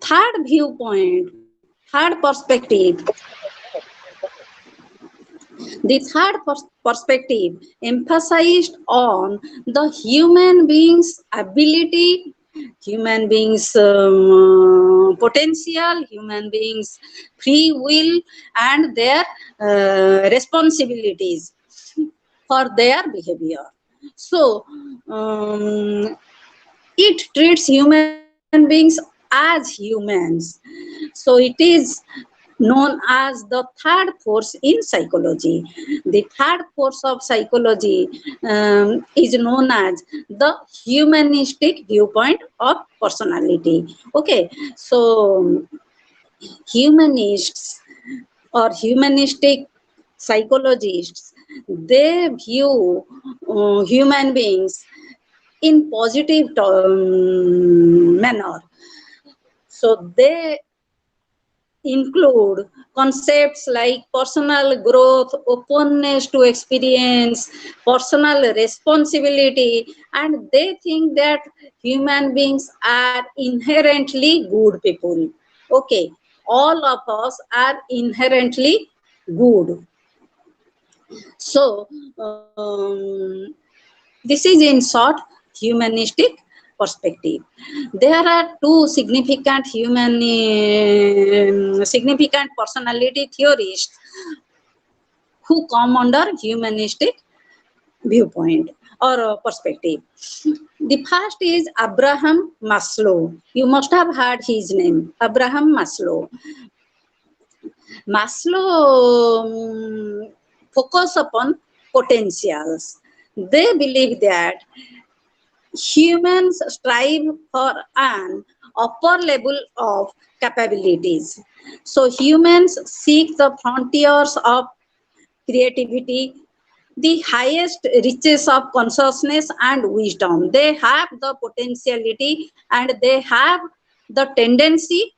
third viewpoint, third perspective, the third perspective emphasized on the human being's ability, human beings' potential, human beings' free will, and their responsibilities for their behavior. So, it treats human beings as humans. So, it is known as the third force in psychology. The third force of psychology is known as the humanistic viewpoint of personality. Okay, so humanists or humanistic psychologists, they view human beings in positive manner. So they include concepts like personal growth, openness to experience, personal responsibility, and they think that human beings are inherently good people. Okay, all of us are inherently good. So, this is in short humanistic perspective. There are two significant personality theorists who come under humanistic viewpoint or perspective. The first is Abraham Maslow. You must have heard his name, Abraham Maslow. Maslow focus upon potentials. They believe that humans strive for an upper level of capabilities. So humans seek the frontiers of creativity, the highest reaches of consciousness and wisdom. They have the potentiality and they have the tendency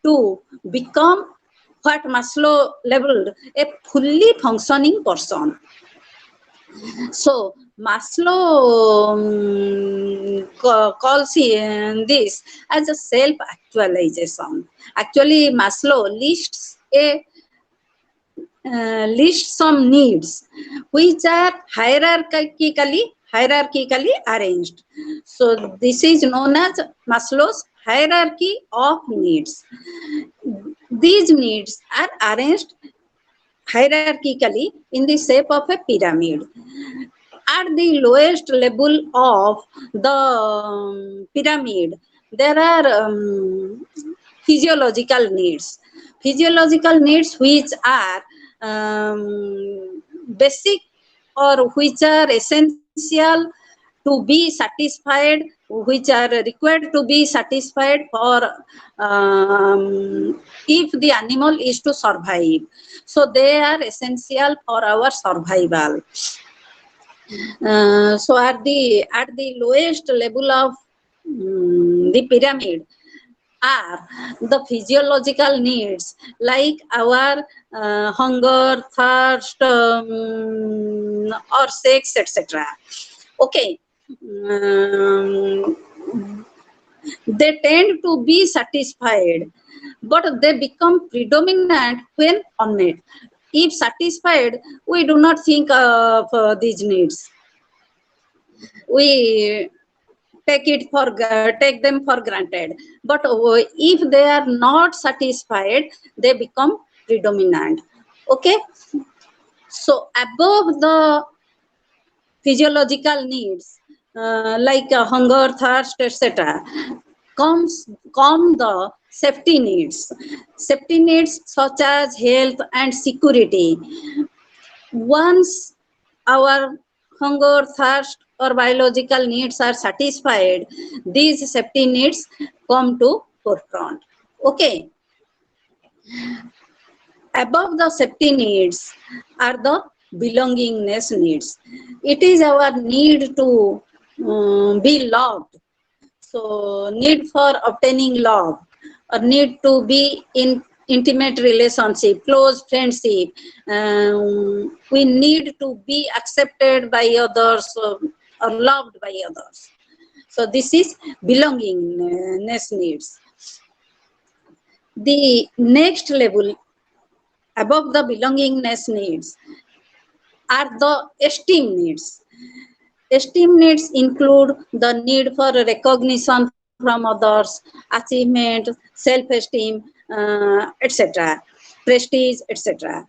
to become what Maslow labeled a fully functioning person. So Maslow calls this as a self-actualization. Actually, Maslow lists some needs which are hierarchically arranged. So this is known as Maslow's hierarchy of needs. These needs are arranged hierarchically in the shape of a pyramid. At the lowest level of the pyramid, there are physiological needs. Physiological needs which are basic or which are essential to be satisfied, which are required to be satisfied for if the animal is to survive. So they are essential for our survival. So at the lowest level of the pyramid are the physiological needs like our hunger, thirst, or sex, etc. Okay, they tend to be satisfied, but they become predominant when unmet. If satisfied, we do not think of these needs. We take them for granted. But if they are not satisfied, they become predominant. Okay. So above the physiological needs like hunger, thirst, etc., come the safety needs. Safety needs such as health and security. Once our hunger, thirst, or biological needs are satisfied, these safety needs come to forefront. Okay. Above the safety needs are the belongingness needs. It is our need to be loved. So, need for obtaining love or need to be in intimate relationship, close friendship. We need to be accepted by others or loved by others. So, this is belongingness needs. The next level above the belongingness needs are the esteem needs. Esteem needs include the need for recognition from others, achievement, self-esteem, etc., prestige, etc.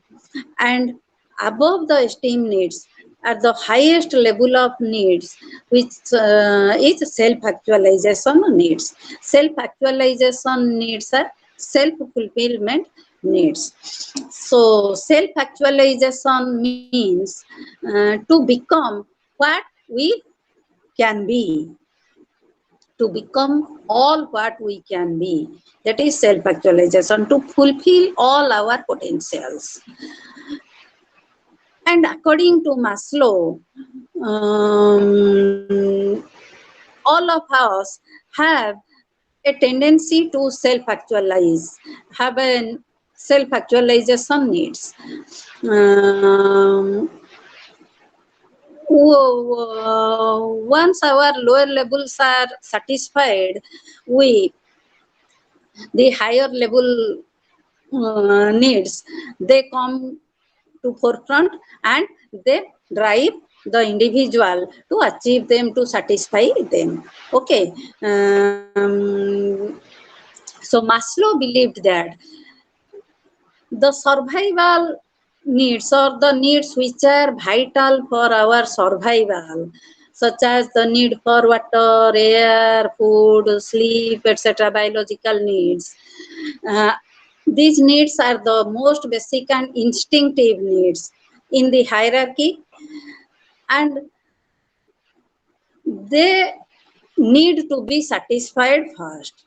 And above the esteem needs are the highest level of needs, which is self-actualization needs. Self-actualization needs are self-fulfillment needs. So self-actualization means to become what we can be, to become all what we can be. That is self-actualization, to fulfill all our potentials. And according to Maslow, all of us have a tendency to self-actualize, have a self-actualization needs. Once our lower levels are satisfied, we the higher level needs, they come to forefront and they drive the individual to achieve them, to satisfy them. Okay. So Maslow believed that the survival needs, or the needs which are vital for our survival, such as the need for water, air, food, sleep, etc., biological needs. Uh, these needs are the most basic and instinctive needs in the hierarchy, and they need to be satisfied first.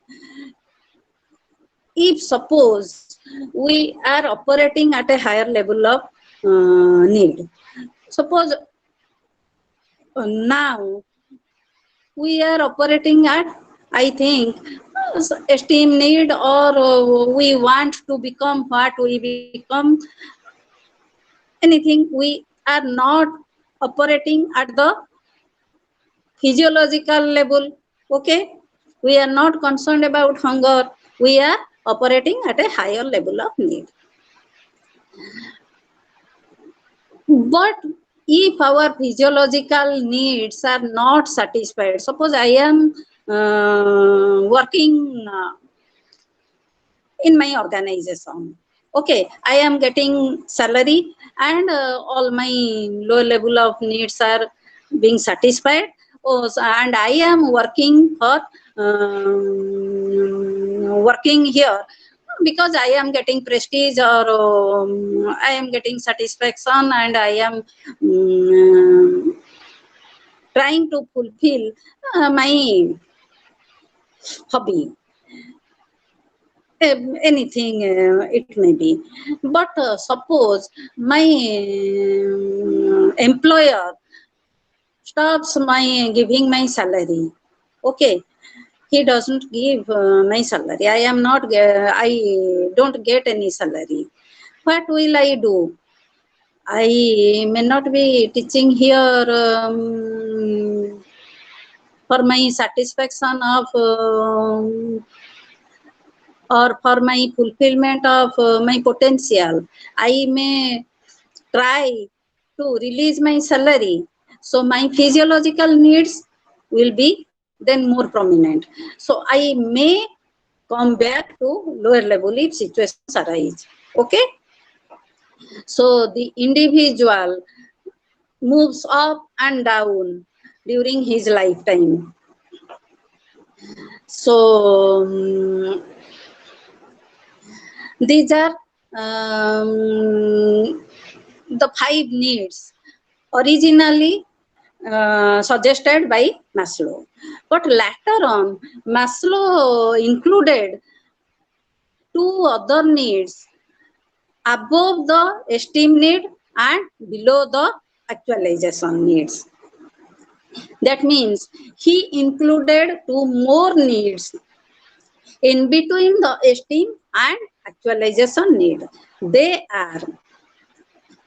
If suppose we are operating at a higher level of need, suppose now we are operating at, I think, esteem need, or we want to become what we become, anything, we are not operating at the physiological level. Okay, we are not concerned about hunger, we are operating at a higher level of need. But if our physiological needs are not satisfied, suppose I am working in my organization, okay, I am getting salary, and all my low level of needs are being satisfied. Oh, and I am working for working here because I am getting prestige, or I am getting satisfaction, and I am trying to fulfill my hobby, anything it may be. But suppose my employer stops my giving my salary, okay, he doesn't give my salary, I don't get any salary, what will I do? I may not be teaching here for my satisfaction of or for my fulfillment of my potential. I may try to release my salary, so my physiological needs will be then more prominent, so I may come back to lower level if situations arise. Okay, so the individual moves up and down during his lifetime. So these are the 5 needs originally suggested by Maslow. But later on, Maslow included 2 other needs above the esteem need and below the actualization needs. That means he included 2 more needs in between the esteem and actualization need. They are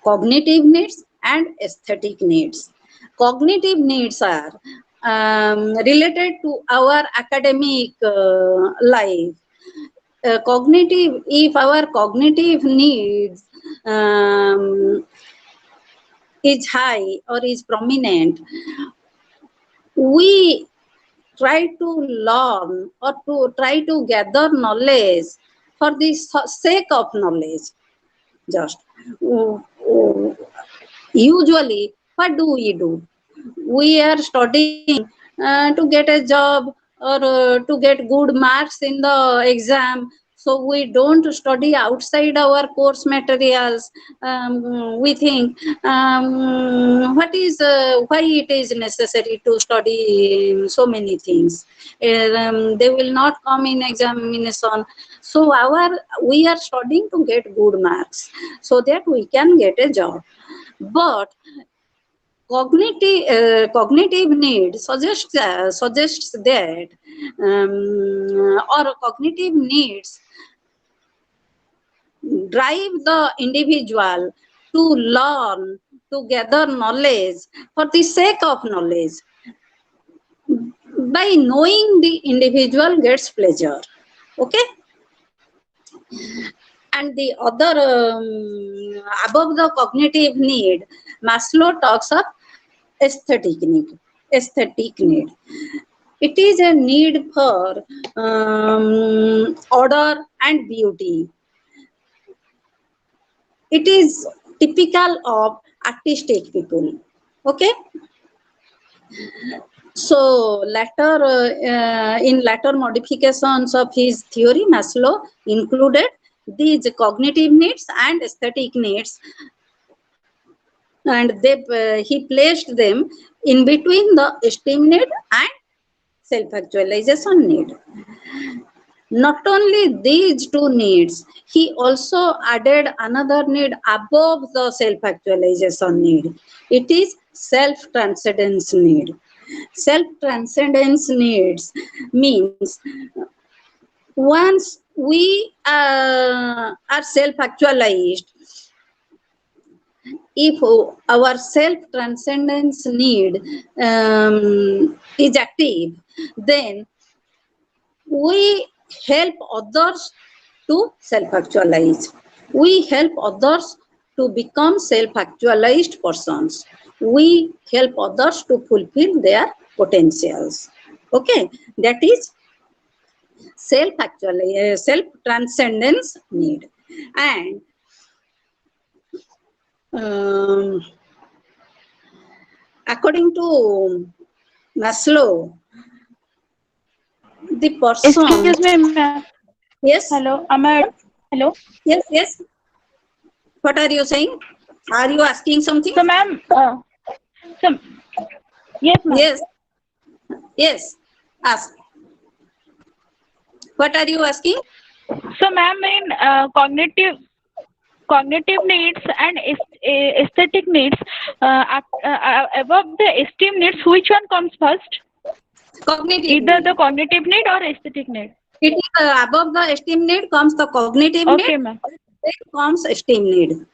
cognitive needs and aesthetic needs. Cognitive needs are related to our academic life. cognitive, if our cognitive needs is high or is prominent, we try to learn or to try to gather knowledge for the sake of knowledge. Just usually, what do? We are studying to get a job or to get good marks in the exam. So we don't study outside our course materials. We think what is why it is necessary to study so many things. They will not come in examination. So we are studying to get good marks so that we can get a job. But cognitive need suggests that or cognitive needs drive the individual to learn, to gather knowledge for the sake of knowledge. By knowing, the individual gets pleasure. Okay. And the other above the cognitive need, Maslow talks of aesthetic need. Aesthetic need. It is a need for order and beauty. It is typical of artistic people. Okay. So in later modifications of his theory, Maslow included these cognitive needs and aesthetic needs, and he placed them in between the esteem need and self-actualization need. Not only these two needs, he also added another need above the self-actualization need. It is self-transcendence need. Self-transcendence needs means once we are self-actualized, if our self-transcendence need is active, then we help others to self-actualize. We help others to become self-actualized persons. We help others to fulfill their potentials. Okay, that is self-transcendence need. And according to Maslow, the person. Excuse me, ma'am. Yes. Hello, am I? Hello. Yes. What are you saying? Are you asking something? So, ma'am. Yes, ma'am. Yes. Ask. What are you asking? So, ma'am, in cognitive needs and aesthetic needs, above the esteem needs, which one comes first? Cognitive Either need. the cognitive need or aesthetic need. It is above the esteem need comes the cognitive need. Okay, ma'am. Then comes esteem need.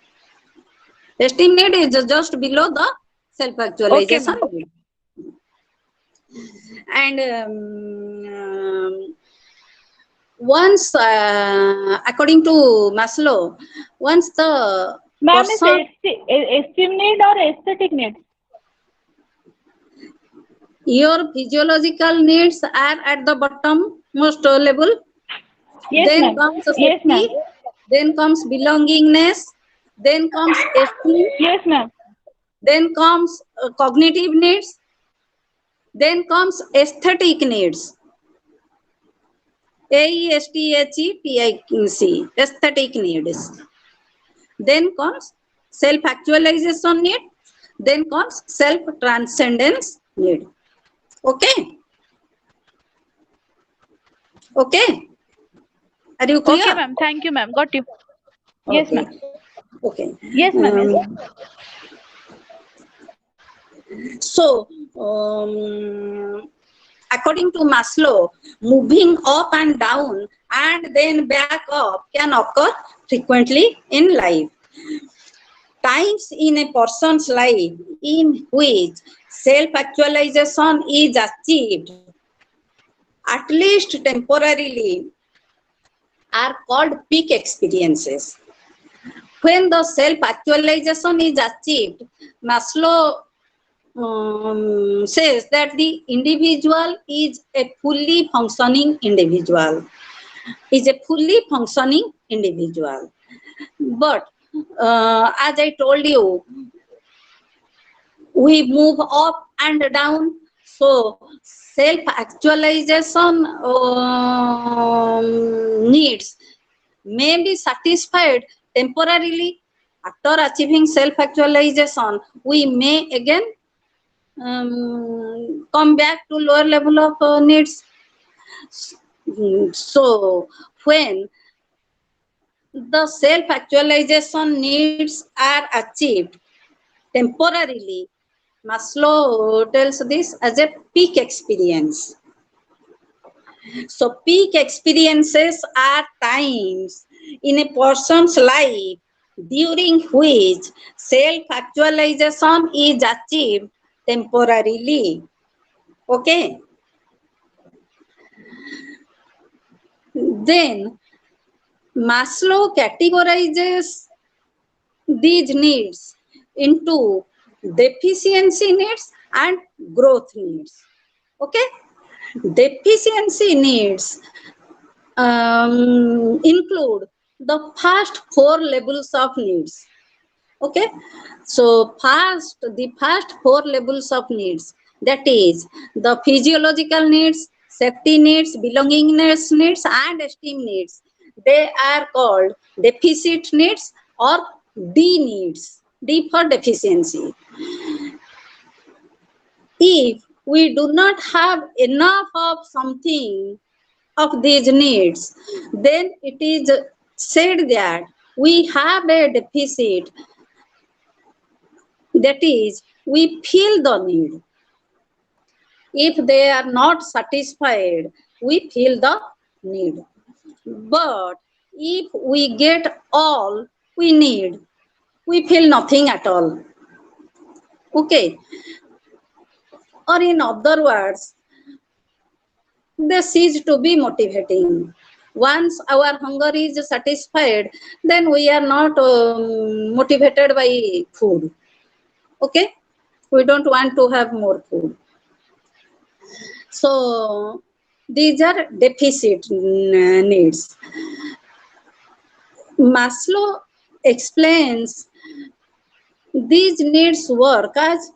Esteem need is just below the self-actualization need. And once, according to Maslow, once the Ma'am, is person, esteem need or aesthetic need? your physiological needs are at the bottom most level. Yes, Then ma'am. comes safety. Yes, ma'am. Then comes belongingness. Then comes esteem. Yes, ma'am. Then comes cognitive needs. Then comes aesthetic needs. AESTHETIC, aesthetic needs. Then comes self-actualization need. Then comes self-transcendence need. Okay. Okay. Are you clear? Okay, ma'am. Thank you, ma'am. Got you. Yes, Okay. ma'am. Okay. Yes, ma'am. Yes. So, according to Maslow, moving up and down and then back up can occur frequently in life. Times in a person's life in which self-actualization is achieved, at least temporarily, are called peak experiences. When the self-actualization is achieved, Maslow says that the individual is a fully functioning individual. But as I told you, we move up and down. So self-actualization needs may be satisfied temporarily. After achieving self-actualization, we may again come back to lower level of needs. So when the self-actualization needs are achieved temporarily, Maslow tells this as a peak experience. So peak experiences are times in a person's life during which self-actualization is achieved temporarily. Okay. Then Maslow categorizes these needs into deficiency needs and growth needs. Okay. Deficiency needs include the first 4 levels of needs. Okay, so the first 4 levels of needs, that is the physiological needs, safety needs, belongingness needs, and esteem needs, they are called deficit needs or D needs. D for deficiency. If we do not have enough of something of these needs, then it is said that we have a deficit. That is, we feel the need. If they are not satisfied, we feel the need. But if we get all we need, we feel nothing at all. Okay. Or in other words, they cease to be motivating. Once our hunger is satisfied, then we are not motivated by food. Okay, we don't want to have more food. So these are deficit needs. Maslow explains these needs work as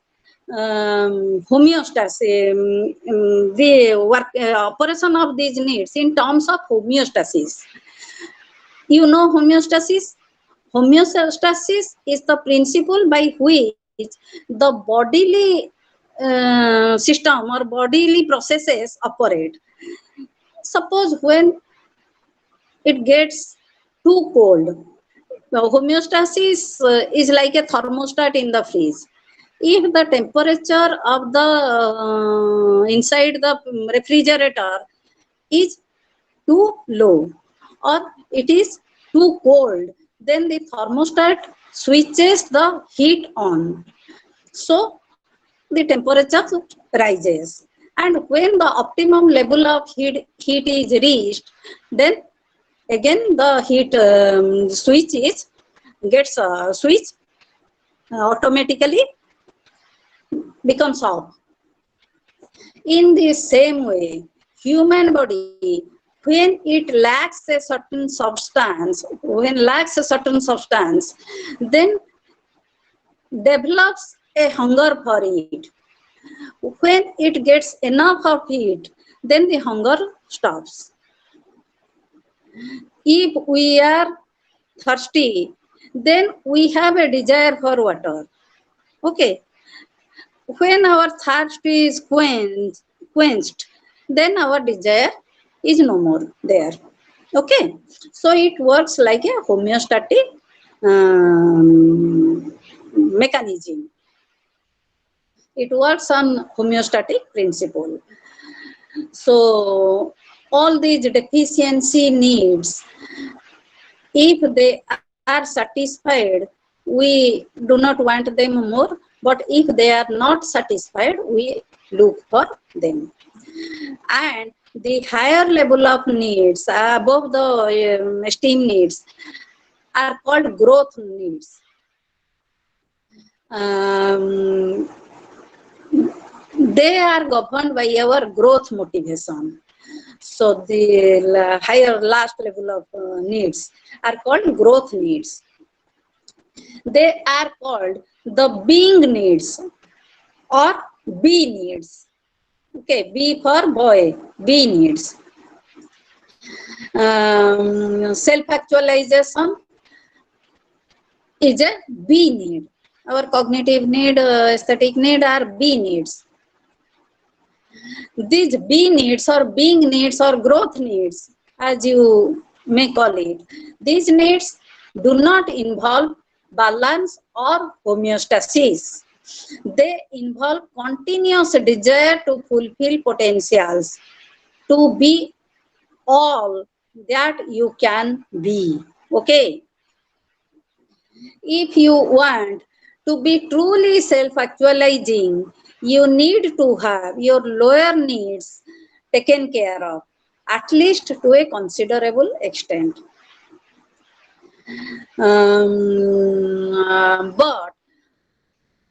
homeostasis, the work operation of these needs in terms of homeostasis. You know homeostasis? Homeostasis is the principle by which the bodily system or bodily processes operate. Suppose when it gets too cold, homeostasis is like a thermostat in the fridge. If the temperature of the inside the refrigerator is too low or it is too cold, then the thermostat switches the heat on. So the temperature rises. And when the optimum level of heat is reached, then again the heat switch gets switch automatically becomes off. In the same way, human body, when it lacks a certain substance, then develops a hunger for it. When it gets enough of it, then the hunger stops. If we are thirsty, then we have a desire for water. Okay. When our thirst is quenched, then our desire is no more there. Okay. So it works like a homeostatic mechanism. It works on homeostatic principle. So all these deficiency needs, if they are satisfied, we do not want them more. But if they are not satisfied, we look for them. And the higher level of needs above the esteem needs are called growth needs. They are governed by our growth motivation. So the higher last level of needs are called growth needs. They are called the being needs or B needs. Okay, B for boy, B needs. Self-actualization is a B need. Our cognitive need, aesthetic need are B needs. These B needs or being needs or growth needs, as you may call it, these needs do not involve balance or homeostasis. They involve continuous desire to fulfill potentials, to be all that you can be. Okay. If you want to be truly self-actualizing, you need to have your lower needs taken care of, at least to a considerable extent. But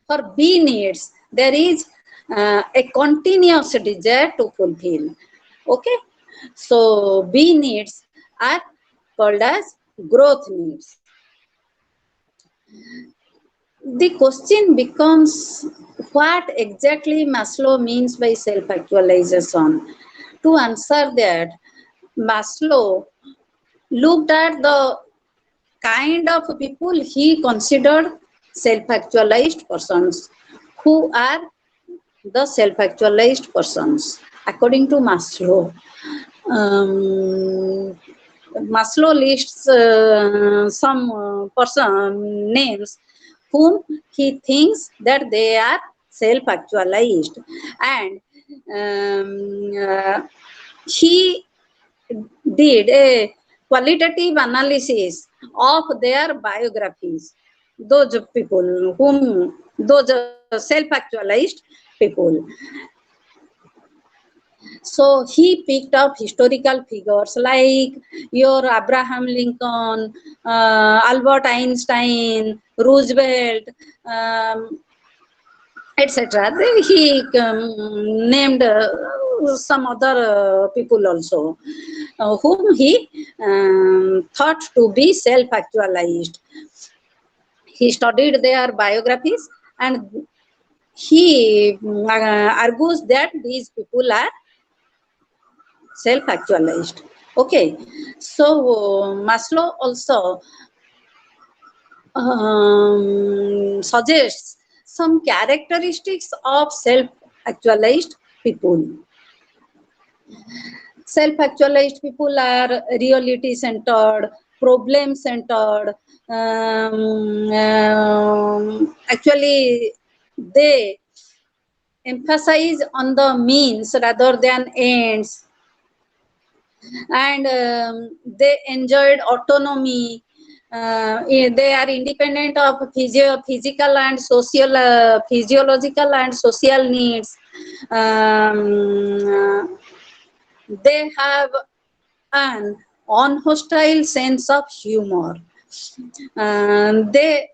for B needs, there is a continuous desire to fulfill. Okay, so B needs are called as growth needs. The question becomes what exactly Maslow means by self-actualization. To answer that, Maslow looked at the kind of people he considered self-actualized persons. Who are the self-actualized persons? According to Maslow, Maslow lists some person names whom he thinks that they are self-actualized, and he did a qualitative analysis of their biographies. Those people whom those self-actualized people. So he picked up historical figures like your Abraham Lincoln, Albert Einstein, Roosevelt, etc. He named some other people also, whom he thought to be self-actualized. He studied their biographies and he argues that these people are self-actualized. Okay, so Maslow also suggests some characteristics of self-actualized people. Self-actualized people are reality-centered, problem-centered. Actually, they emphasize on the means rather than ends, and they enjoyed autonomy. They are independent of physical and social, physiological and social needs. They have an unhostile sense of humor. They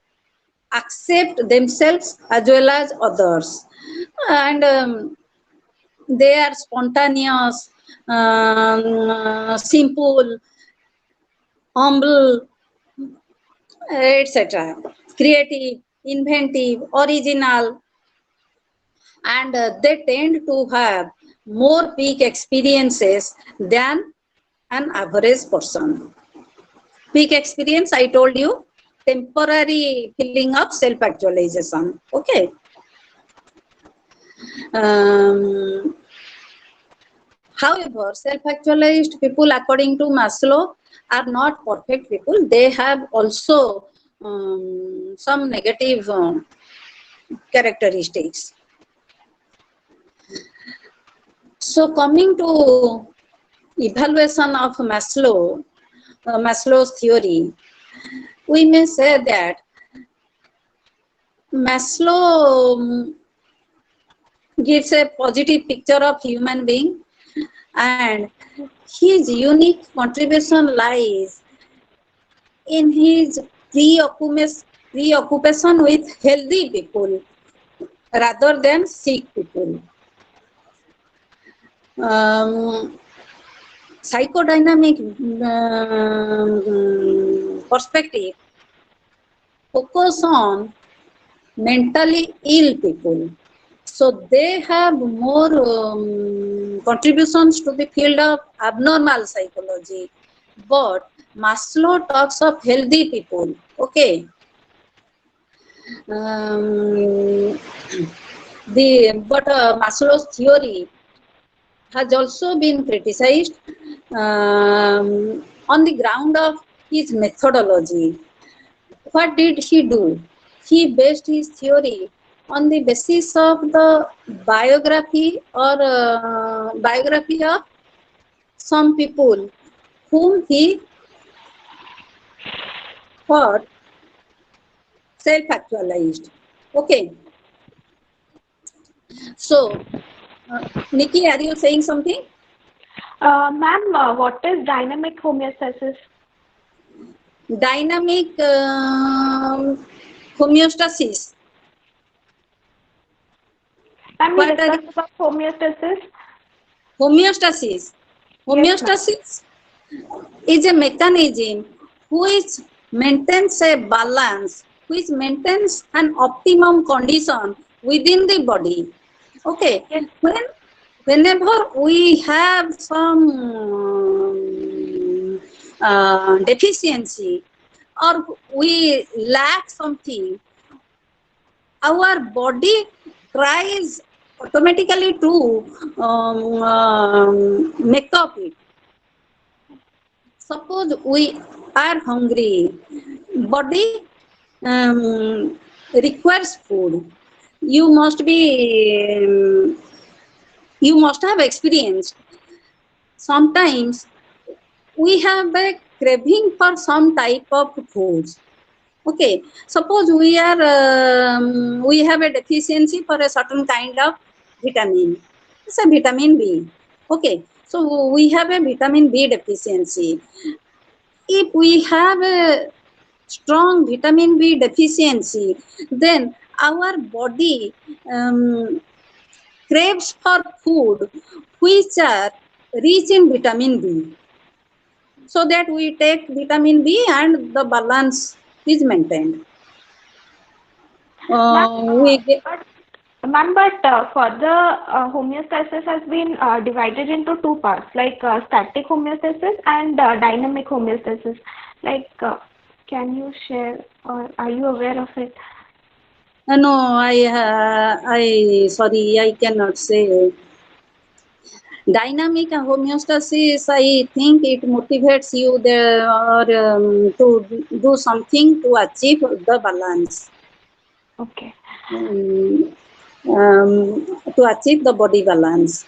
accept themselves as well as others, and they are spontaneous, simple, humble, etc. Creative, inventive, original, and they tend to have more peak experiences than an average person. Peak experience, I told you, temporary feeling of self-actualization. Okay. However, self-actualized people, according to Maslow, are not perfect people. They have also some negative characteristics. So, coming to evaluation of Maslow's theory, we may say that Maslow gives a positive picture of human being, and his unique contribution lies in his preoccupation with healthy people rather than sick people. Psychodynamic perspective focus on mentally ill people. So they have more contributions to the field of abnormal psychology. But Maslow talks of healthy people. Okay. Maslow's theory has also been criticized on the ground of his methodology. What did he do? He based his theory on the basis of the biography of some people whom he thought self-actualized. Okay. So, Nikki, are you saying something? Ma'am, what is dynamic homeostasis? Dynamic homeostasis. Ma'am, we What are discussed about homeostasis. homeostasis? Yes, ma'am. Homeostasis is a mechanism which maintains a balance, which maintains an optimum condition within the body. Okay, Yes. whenever we have some deficiency or we lack something, our body tries automatically to make up it. Suppose we are hungry, body requires food. You must be, you must have experienced. Sometimes we have a craving for some type of foods. Okay, suppose we have a deficiency for a certain kind of vitamin. It's a vitamin B. Okay, so we have a vitamin B deficiency. If we have a strong vitamin B deficiency, then our body craves for food which are rich in vitamin B, so that we take vitamin B and the balance is maintained. Ma'am, We get, for the homeostasis has been divided into two parts, like static homeostasis and dynamic homeostasis. Like, can you share or are you aware of it? no, sorry, I cannot say. Dynamic homeostasis, I think it motivates you there or to do something to achieve the balance. Okay. To achieve the body balance.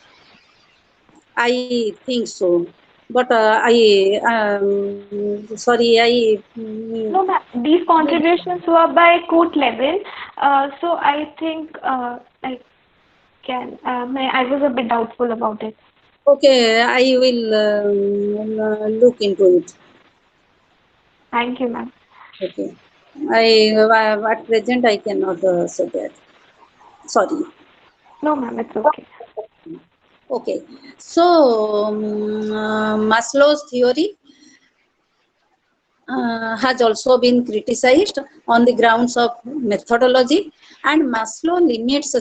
I think so. But sorry, No, ma'am, these considerations were by court level, so I think I can. I was a bit doubtful about it. okay, I will look into it. Thank you, ma'am. Okay. At present I cannot say that. Sorry. No, ma'am, it's okay. Okay. So Maslow's theory has also been criticized on the grounds of methodology, and Maslow limits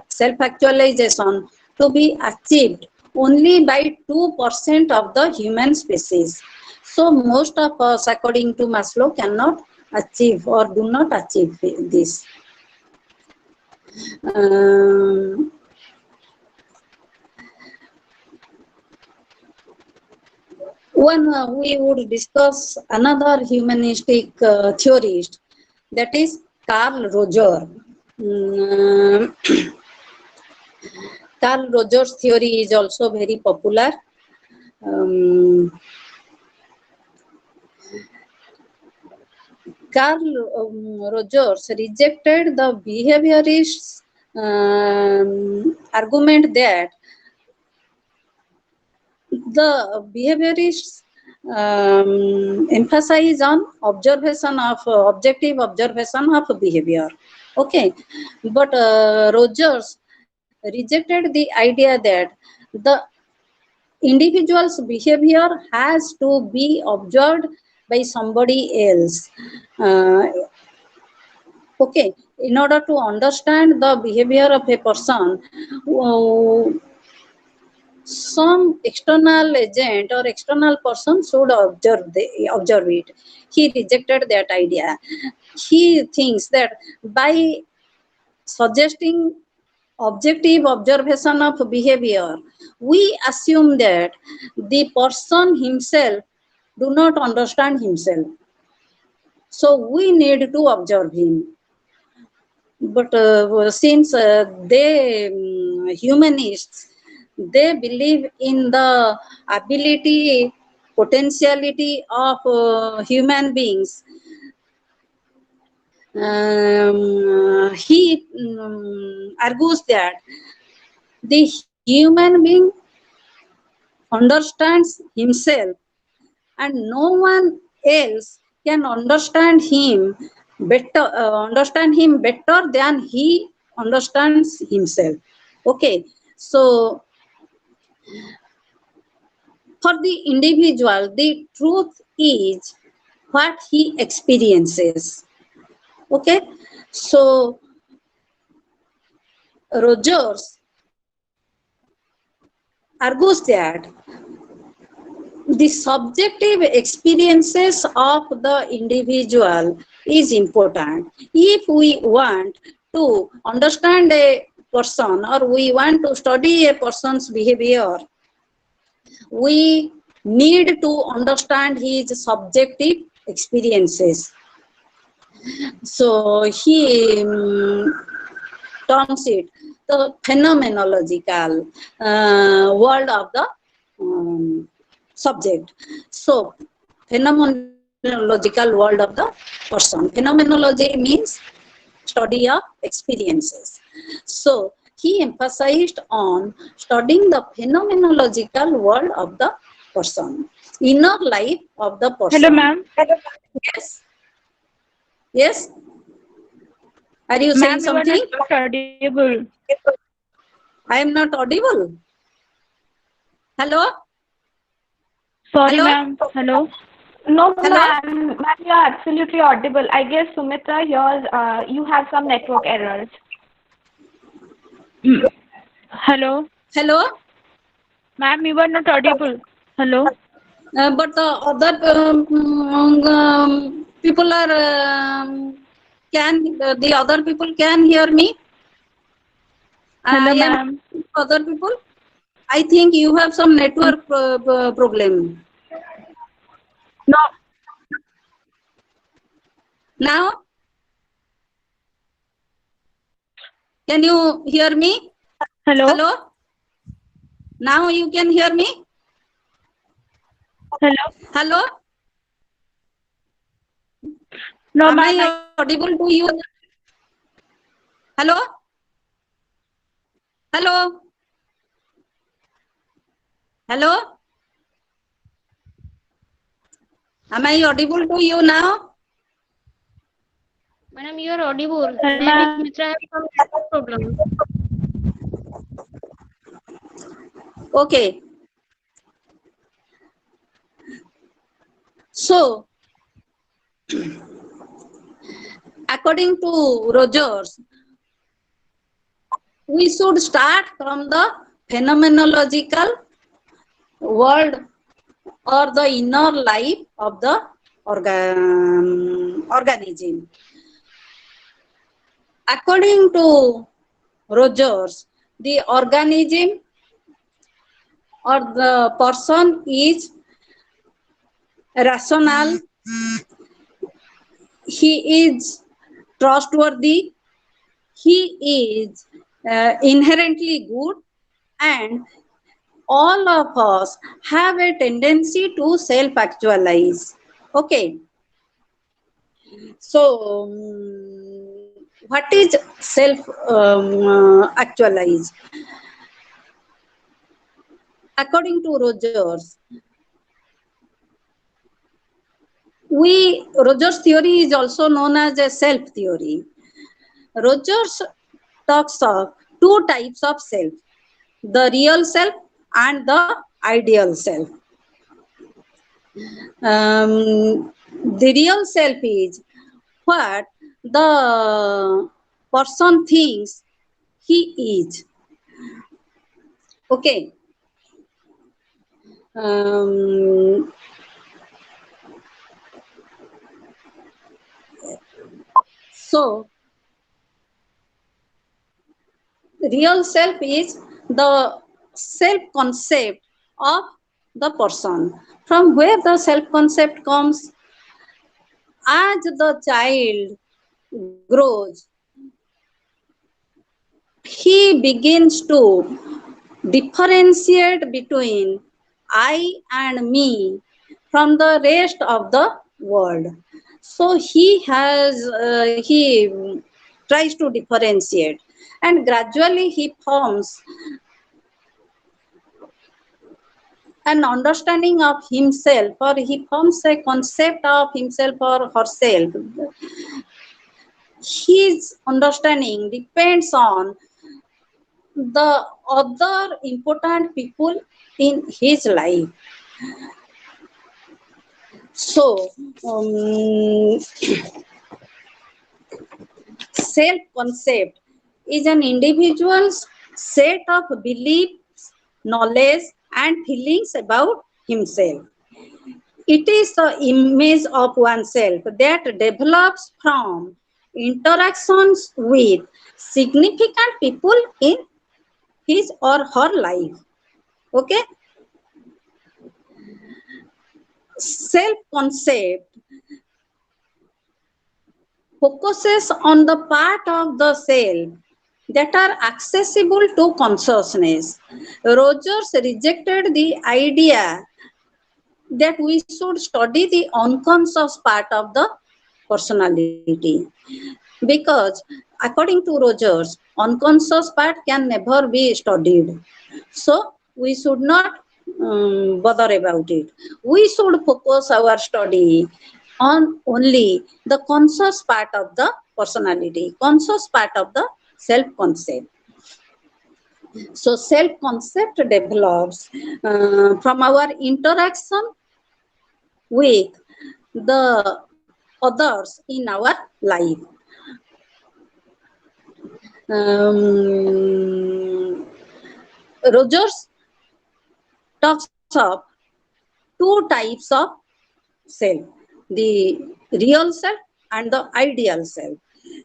self-actualization to be achieved only by 2% of the human species. So most of us, according to Maslow, cannot achieve or do not achieve this. Um, One we would discuss another humanistic theorist, that is Carl Roger. Mm, Carl Roger's theory is also very popular. Um, Carl Rogers rejected the behaviorists' argument that The behaviorists emphasize on observation of objective observation of behavior. Okay, but Rogers rejected the idea that the individual's behavior has to be observed by somebody else. Uh, okay, in order to understand the behavior of a person, some external agent or external person should observe it. He rejected that idea. He thinks that by suggesting objective observation of behavior, we assume that the person himself do not understand himself. So we need to observe him. But since they humanists, they believe in the ability, potentiality of human beings. He argues that the human being understands himself, and no one else can understand him better than he understands himself. Okay, so for the individual, the truth is what he experiences. Okay, so Rogers argues that the subjective experiences of the individual is important. If we want to understand a person or we want to study a person's behavior, we need to understand his subjective experiences. So he terms it the phenomenological world of the subject. So phenomenological world of the person. Phenomenology means study of experiences. So he emphasized on studying the phenomenological world of the person, inner life of the Hello, person. ma'am. Yes. Yes. Are you saying Ma'am, you are something? not audible. I am not audible. Hello? Sorry, Hello? ma'am. Hello. No, Hello? ma'am, you are absolutely audible. I guess Sumitra, you have some network errors. Mm. Hello. Hello? Ma'am, you are not audible. Hello. But the other people are the other people can hear me. I Hello, am ma'am. other people. I think you have some network problem. No. Now, can you hear me? Hello. Hello? Now you can hear me? Hello. Hello? No, Am ma'am. I audible to you? Hello? Hello? Hello? Am I audible to you now? Madam, you are audible. Hello, Maybe ma'am. Sumitra has some network problem. Okay. So, according to Rogers, we should start from the phenomenological world or the inner life of the organism. According to Rogers, the organism or the person is rational, he is trustworthy, he is inherently good, and all of us have a tendency to self-actualize. Okay. So, what is self-actualize? according to Rogers, Rogers theory is also known as a self theory. Rogers talks of two types of self, the real self and the ideal self. The real self is what the person thinks he is. Okay. So real self is the self concept of the person. From where the self concept comes, as the child grows, he begins to differentiate between I and me from the rest of the world. So he tries to differentiate, and gradually he forms an understanding of himself, or he forms a concept of himself or herself. His understanding depends on the other important people in his life. So, self concept is an individual's set of beliefs, knowledge, and feelings about himself. It is the image of oneself that develops from interactions with significant people in his or her life. Okay? Self concept focuses on the part of the self that are accessible to consciousness. Rogers rejected the idea that we should study the unconscious part of the personality, because according to Rogers, unconscious part can never be studied. So we should not bother about it. We should focus our study on only the conscious part of the personality, conscious part of the self concept. So self concept develops from our interaction with the others in our life. Rogers talks of two types of self, the real self and the ideal self.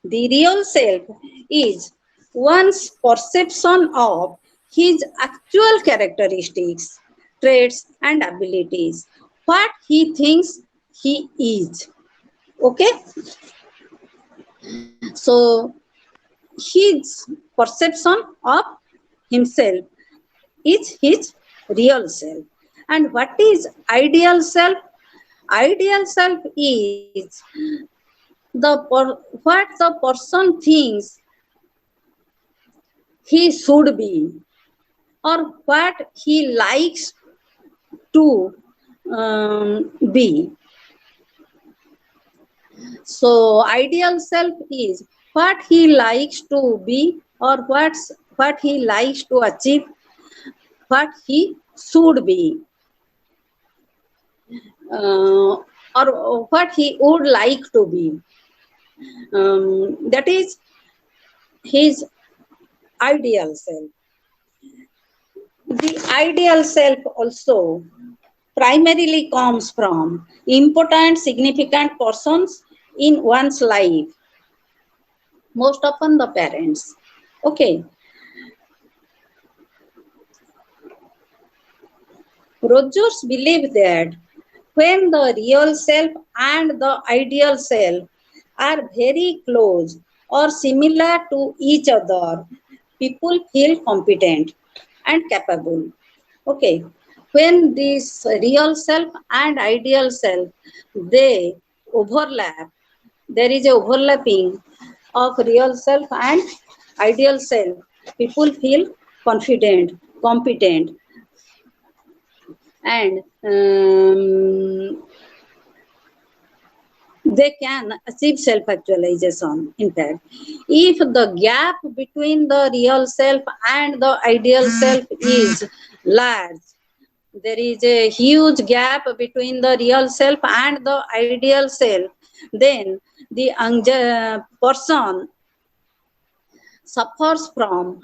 The real self is one's perception of his actual characteristics, traits, and abilities, what he thinks he is. Okay? So, his perception of himself is his real self. And what is ideal self? Ideal self is what the person thinks he should be, or what he likes to be. So ideal self is what he likes to be, or what he likes to achieve, what he should be, or what he would like to be. That is his ideal self. The ideal self also primarily comes from important, significant persons in one's life, most often the parents. Okay. Rogers believed that when the real self and the ideal self are very close or similar to each other, people feel competent and capable. Okay. When this real self and ideal self, they overlap, there is a overlapping of real self and ideal self, people feel confident, competent, and they can achieve self-actualization. In fact, if the gap between the real self and the ideal self is large, there is a huge gap between the real self and the ideal self, then the person suffers from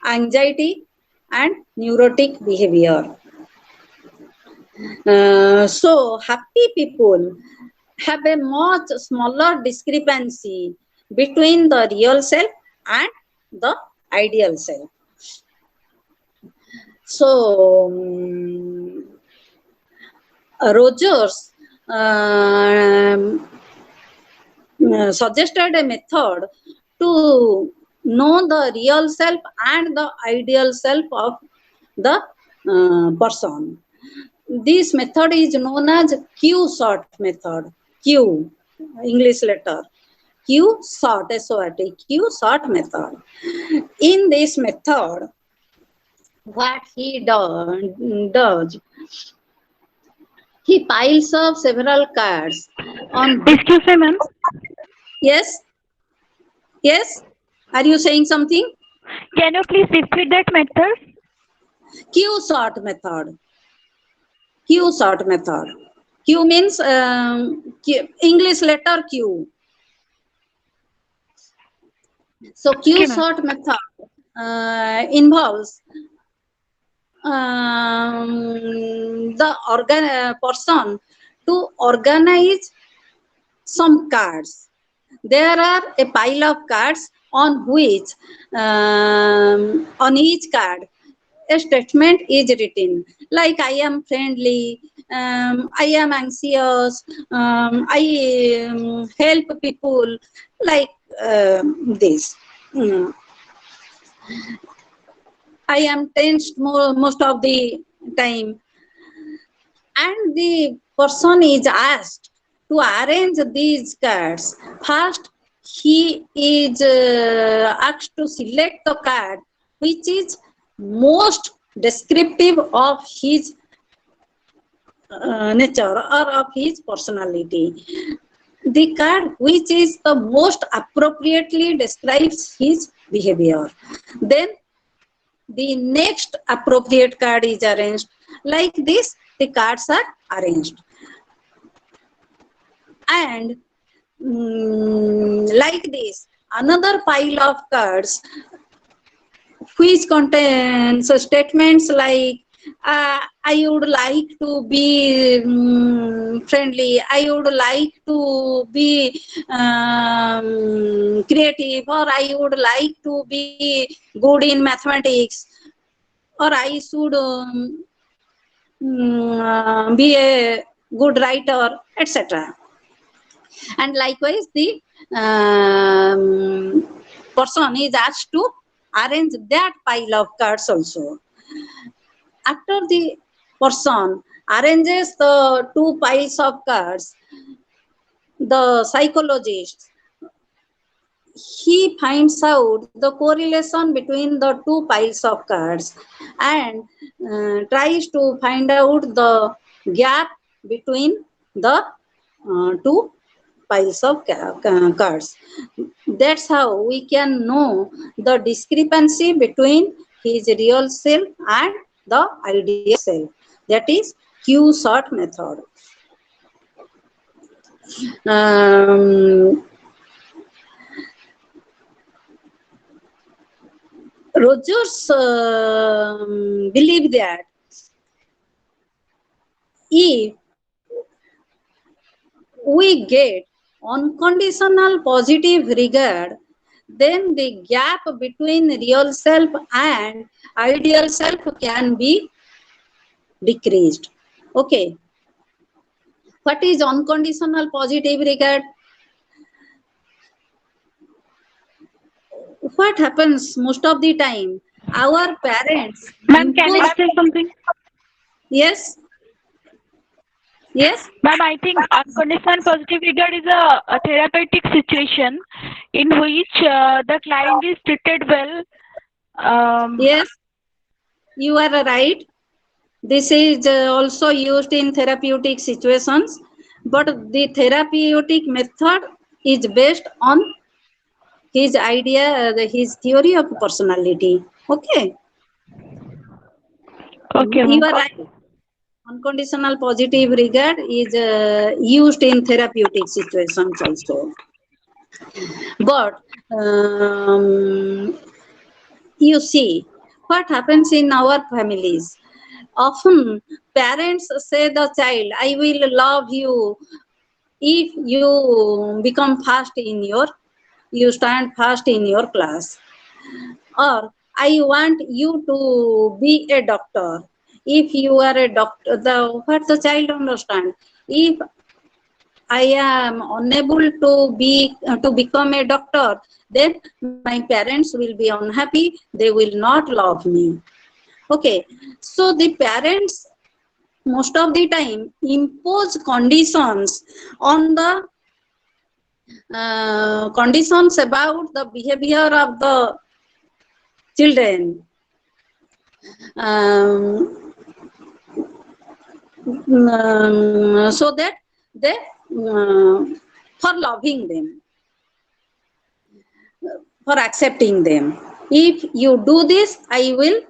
anxiety and neurotic behavior. So happy people have a much smaller discrepancy between the real self and the ideal self. So Rogers suggested a method to know the real self and the ideal self of the person. This method is known as Q-sort method. Q, English letter. Q-sort, S-O-R-T, Q-sort method. In this method, what he does, he piles up several cards on. Excuse me, ma'am. Yes, yes. Are you saying something? Can you please repeat that method? Q-sort method. Q-sort method. Q means English letter Q. So Okay, ma'am. Q-sort method involves the person to organize some cards. There are a pile of cards on which on each card a statement is written, like I am friendly, I am anxious, I help people, like this. Mm. I am tensed most of the time, and the person is asked to arrange these cards. First, he is asked to select the card which is most descriptive of his nature or of his personality. The card which is the most appropriately describes his behavior. Then the next appropriate card is arranged. Like this, the cards are arranged. And like this, another pile of cards which contains statements like I would like to be friendly, I would like to be creative, or I would like to be good in mathematics, or I should be a good writer, etc. And likewise, the person is asked to arrange that pile of cards also. After the person arranges the two piles of cards, the psychologist, he finds out the correlation between the two piles of cards and tries to find out the gap between the two piles of cards. That's how we can know the discrepancy between his real self and the ideal self. That is Q-sort method. Rogers believe that if we get unconditional positive regard, then the gap between real self and ideal self can be decreased. Okay. What is unconditional positive regard? What happens most of the time? Our parents Ma'am, can impose. I say something? Yes. Yes. Ma'am, I think unconditional positive regard is a therapeutic situation in which the client is treated well. Yes. You are right. This is also used in therapeutic situations, but the therapeutic method is based on his idea, his theory of personality. Okay, Okay, you ma'am. are right. Unconditional positive regard is used in therapeutic situations also. But you see, what happens in our families? Often parents say the child, I will love you if you become fast in your, you stand fast in your class. Or I want you to be a doctor. If you are a doctor, what the child understand? If I am unable to become a doctor, then my parents will be unhappy. They will not love me. Okay, so the parents most of the time impose conditions on the conditions about the behavior of the children, um, so that they for loving them, for accepting them. If you do this, I will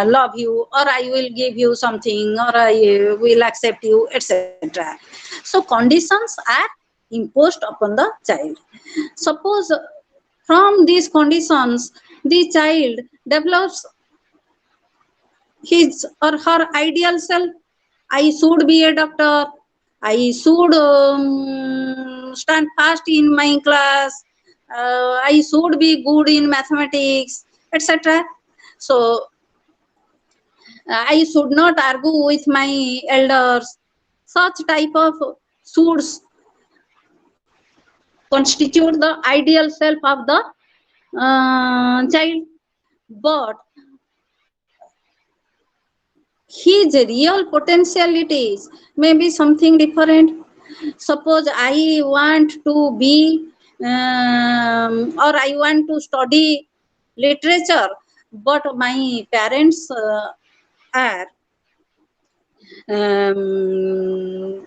love you, or I will give you something, or I will accept you, etc. So conditions are imposed upon the child. Suppose from these conditions the child develops his or her ideal self. I should be a doctor, I should stand fast in my class, I should be good in mathematics, etc. So I should not argue with my elders. Such type of shoulds constitute the ideal self of the child. But his real potentialities may be something different. Suppose I want to be or I want to study literature, but my parents are um,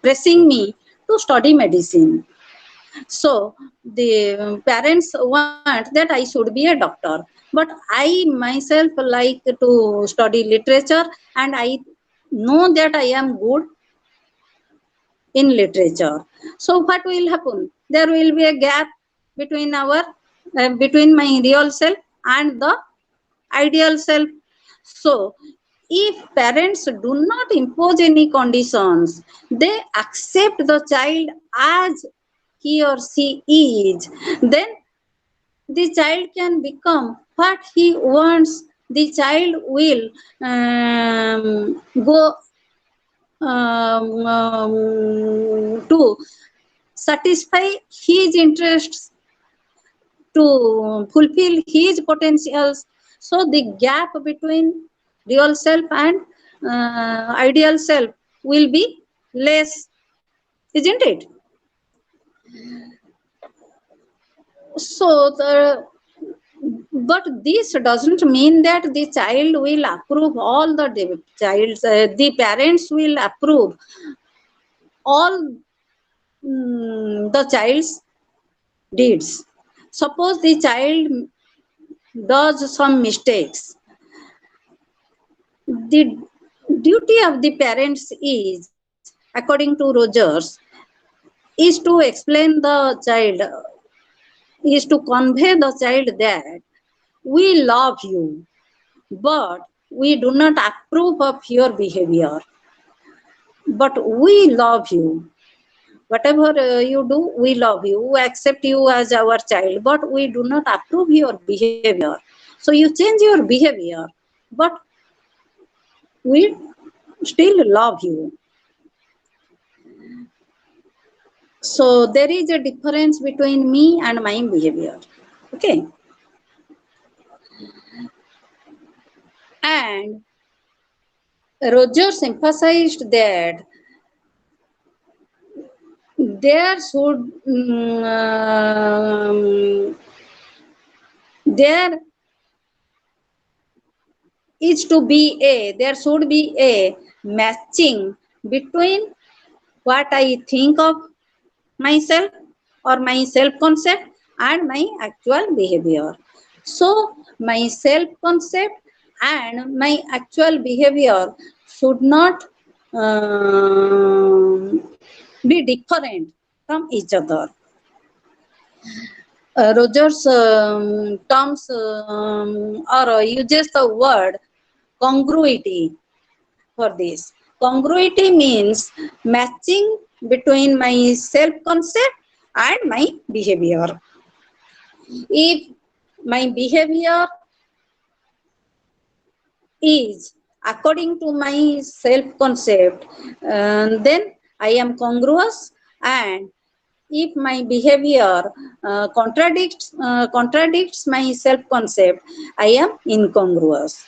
pressing me to study medicine. So the parents want that I should be a doctor, but I myself like to study literature, and I know that I am good in literature. So what will happen? There will be a gap between our between my real self and the ideal self. So if parents do not impose any conditions, they accept the child as he or she is, then the child can become what he wants. The child will go to satisfy his interests, to fulfill his potentials. So the gap between real self and ideal self will be less, isn't it? So the, but this doesn't mean that the child will approve all the child's the parents will approve all the child's deeds. Suppose the child does some mistakes, the duty of the parents is, according to Rogers, is to explain the child, is to convey the child that we love you, but we do not approve of your behavior, but we love you. Whatever you do, we love you, we accept you as our child, but we do not approve your behavior. So you change your behavior, but we still love you. So there is a difference between me and my behavior. Okay. And Rogers emphasized that there should there is to be a, there should be a matching between what I think of myself or my self concept and my actual behavior. So my self concept and my actual behavior should not be different from each other. Rogers terms or uses the word congruity for this. Congruity means matching between my self concept and my behavior. If my behavior is according to my self concept, then I am congruous, and if my behavior contradicts my self concept, I am incongruous.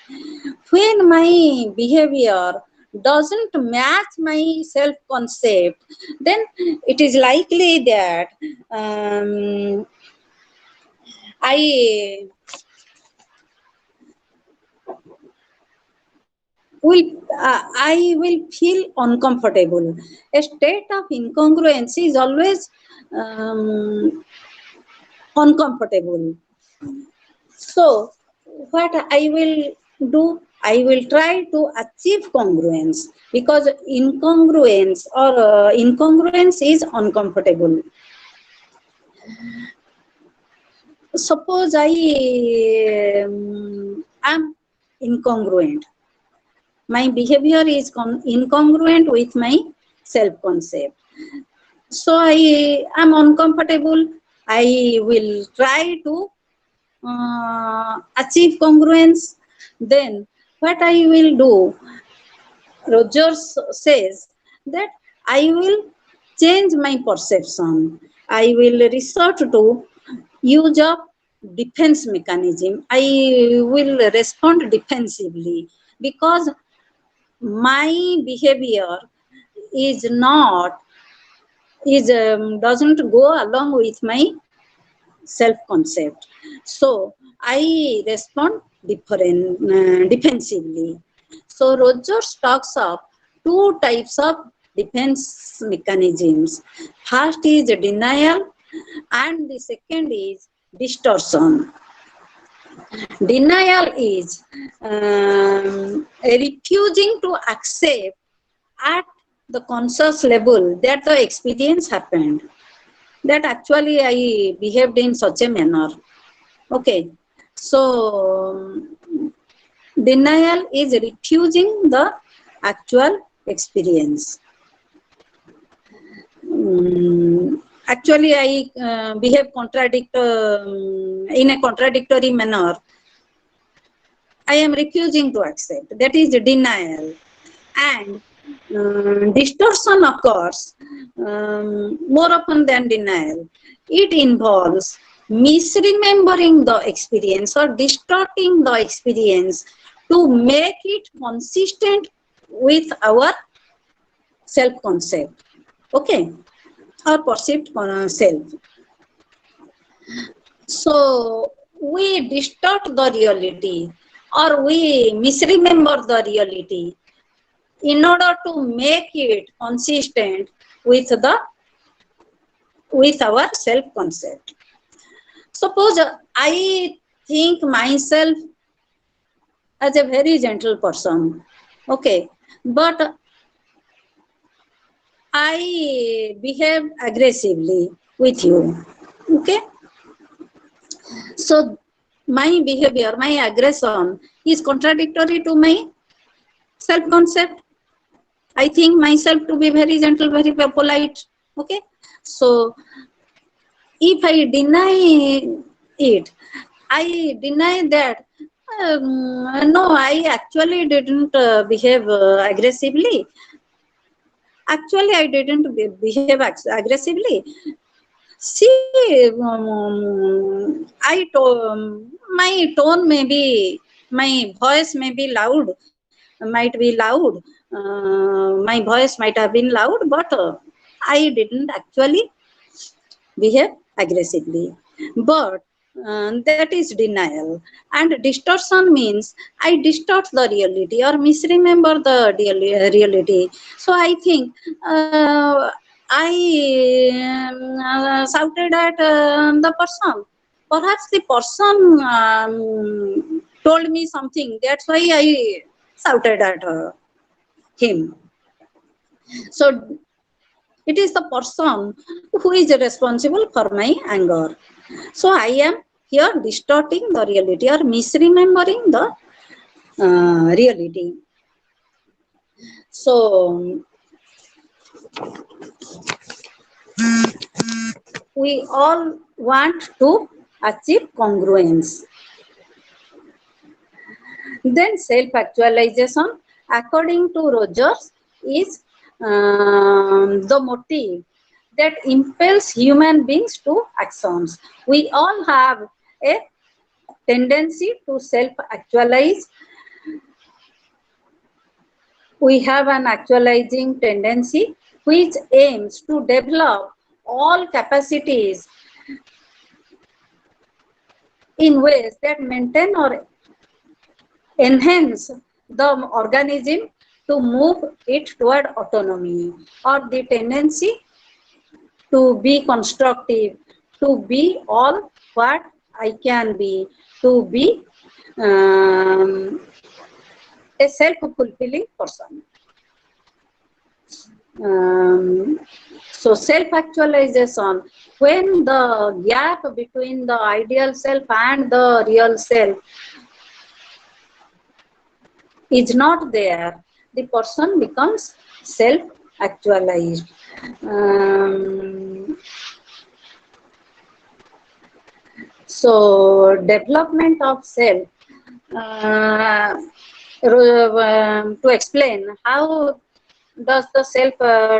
When my behavior doesn't match my self concept, then it is likely that I will feel uncomfortable. A state of incongruence is always uncomfortable. So, what I will do, I will try to achieve congruence, because incongruence or incongruence is uncomfortable. Suppose I am incongruent. My behavior is incongruent with my self concept. So I am uncomfortable. I will try to achieve congruence. Then what I will do, Rogers says that I will change my perception. I will resort to use of defense mechanism. I will respond defensively, because my behavior is not is doesn't go along with my self concept. So I respond defensively. So Rogers talks of two types of defense mechanisms. First is denial, and the second is distortion. Denial is refusing to accept at the conscious level that the experience happened, that actually I behaved in such a manner. Okay, so denial is refusing the actual experience. Actually, I behave in a contradictory manner. I am refusing to accept. That is denial. And distortion occurs more often than denial. It involves misremembering the experience or distorting the experience to make it consistent with our self-concept, okay, or perceived self. So we distort the reality, or we misremember the reality in order to make it consistent with our self concept. Suppose I think myself as a very gentle person, okay, but I behave aggressively with you, okay. So my behavior, my aggression is contradictory to my self concept. I think myself to be very gentle, very polite. Okay. So if I deny it, I deny that no, I actually didn't behave aggressively. Actually, I didn't behave aggressively. See, my tone may be, my voice may be loud, might be loud. My voice might have been loud, but I didn't actually behave aggressively. But that is denial. And distortion means I distort the reality or misremember the reality. So I think I shouted at the person. Perhaps the person told me something. That's why I shouted at him. So it is the person who is responsible for my anger. So I am here distorting the reality or misremembering the reality. So we all want to achieve congruence. Then self-actualization, according to Rogers, is the motive that impels human beings to actions. We all have a tendency to self-actualize. We have an actualizing tendency which aims to develop all capacities in ways that maintain or enhance the organism to move it toward autonomy, or the tendency to be constructive, to be all what I can be, to be a self-fulfilling person. So self-actualization, when the gap between the ideal self and the real self is not there, the person becomes self-actualized. So development of self, uh, to explain how does the self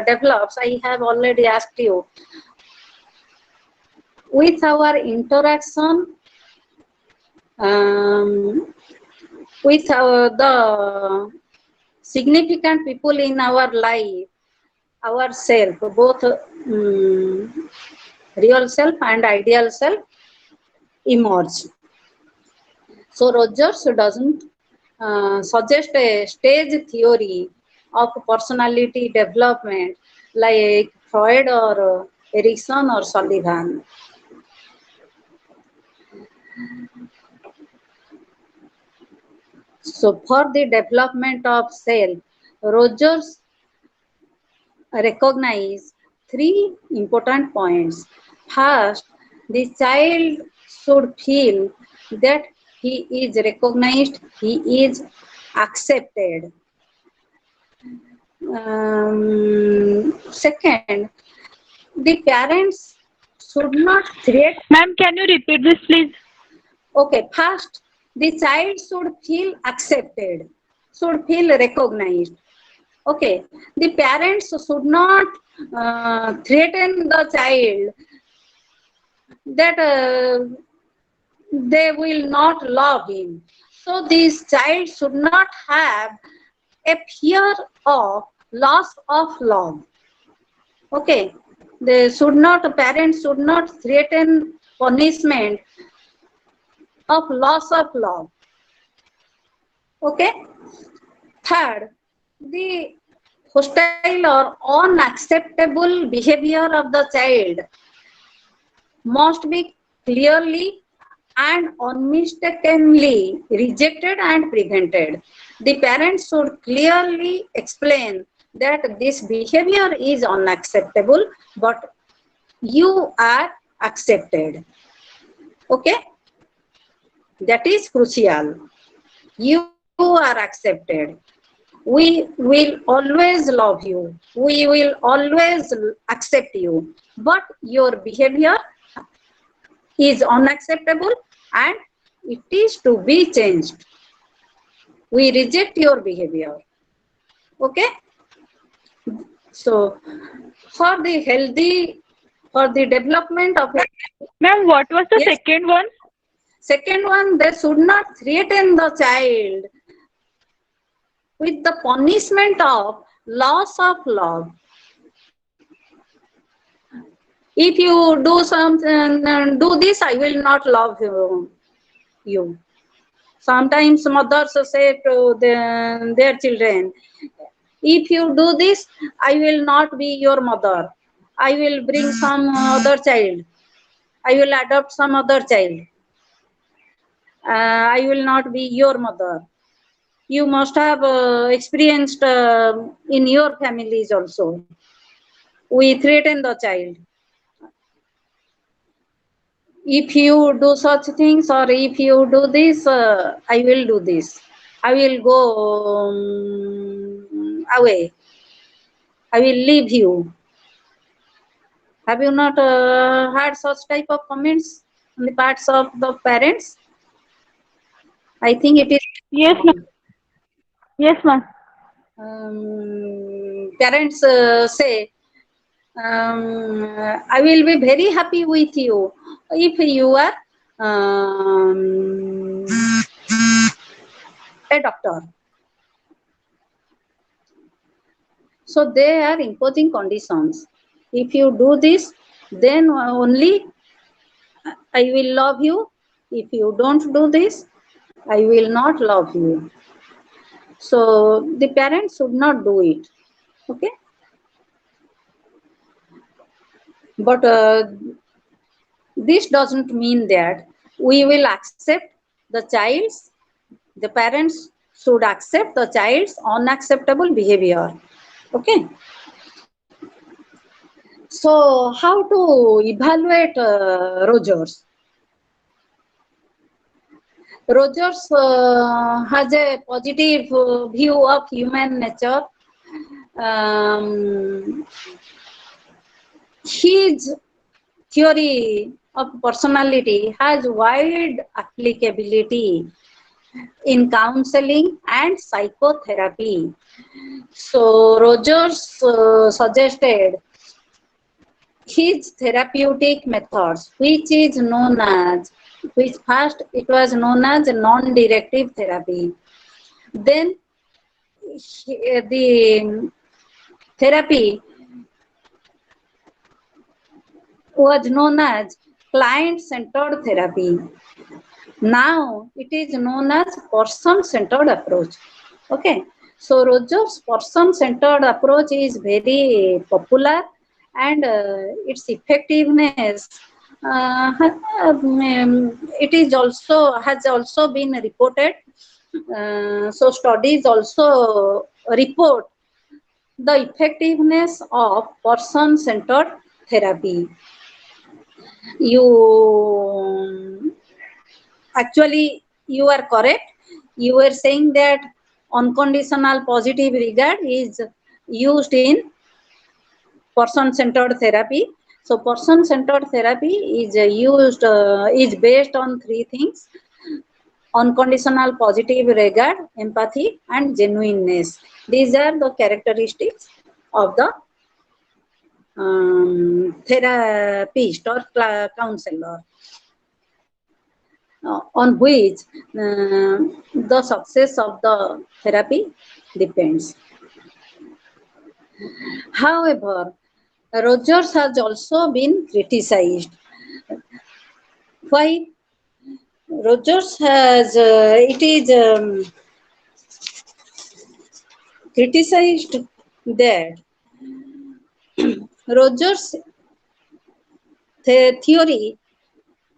develops, I have already asked you. With our interaction with the significant people in our life, ourself, both real self and ideal self emerge. So Rogers doesn't suggest a stage theory of personality development like Freud or Erikson or Sullivan. So for the development of self, Rogers recognize three important points. First, the child should feel that he is recognized, he is accepted. Second, the parents should not threat. Ma'am, can you repeat this, please? Okay, first, the child should feel accepted, should feel recognized. Okay, the parents should not threaten the child that they will not love him. So this child should not have a fear of loss of love. Okay, they should not, parents should not threaten punishment of loss of love. Okay. Third, the hostile or unacceptable behavior of the child must be clearly and unmistakably rejected and prevented. The parents should clearly explain that this behavior is unacceptable, but you are accepted. Okay? That is crucial. You are accepted. We will always love you. We will always accept you. But your behavior is unacceptable and it is to be changed. We reject your behavior. Okay? So, for the healthy, for the development of... Ma'am, what was the Yes. second one? Second one, they should not threaten the child with the punishment of loss of love. If you do something, do this, I will not love you. Sometimes mothers say to their children, if you do this, I will not be your mother. I will bring some other child. I will adopt some other child. I will not be your mother. You must have experienced in your families also. We threaten the child. If you do such things, or if you do this, I will do this. I will go away. I will leave you. Have you not heard such type of comments on the parts of the parents? I think it is Yes, ma'am. Yes, ma'am. parents say, I will be very happy with you if you are a doctor. So they are imposing conditions. If you do this, then only I will love you. If you don't do this, I will not love you. So the parents should not do it. Okay. But this doesn't mean that we will accept the child's, the parents should accept the child's unacceptable behavior. Okay. So how to evaluate Rogers? Rogers has a positive view of human nature. Um, his theory of personality has wide applicability in counseling and psychotherapy. So Rogers suggested his therapeutic methods, which first it was known as non-directive therapy. Then the therapy was known as client-centered therapy. Now it is known as person-centered approach. Okay. So Rogers' person-centered approach is very popular, and its effectiveness it is also has also been reported. So studies also report the effectiveness of person-centered therapy. You actually, you are correct. You were saying that unconditional positive regard is used in person-centered therapy. So person-centered therapy is is based on three things: unconditional positive regard, empathy, and genuineness. These are the characteristics of the therapist or counselor, on which the success of the therapy depends. However, Rogers has also been criticized. Why? Rogers has it is criticized that Rogers' theory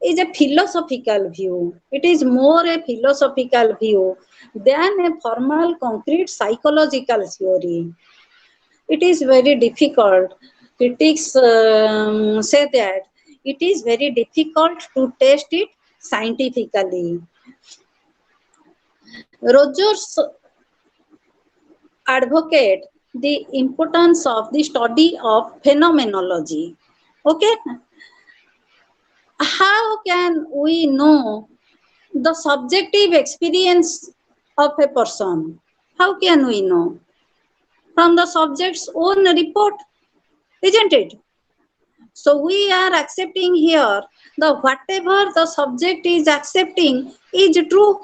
is a philosophical view. It is more a philosophical view than a formal, concrete psychological theory. It is very difficult. Critics say that it is very difficult to test it scientifically. Rogers advocate the importance of the study of phenomenology. Okay, how can we know the subjective experience of a person? How can we know? From the subject's own report, isn't it? So we are accepting here the whatever the subject is accepting is true,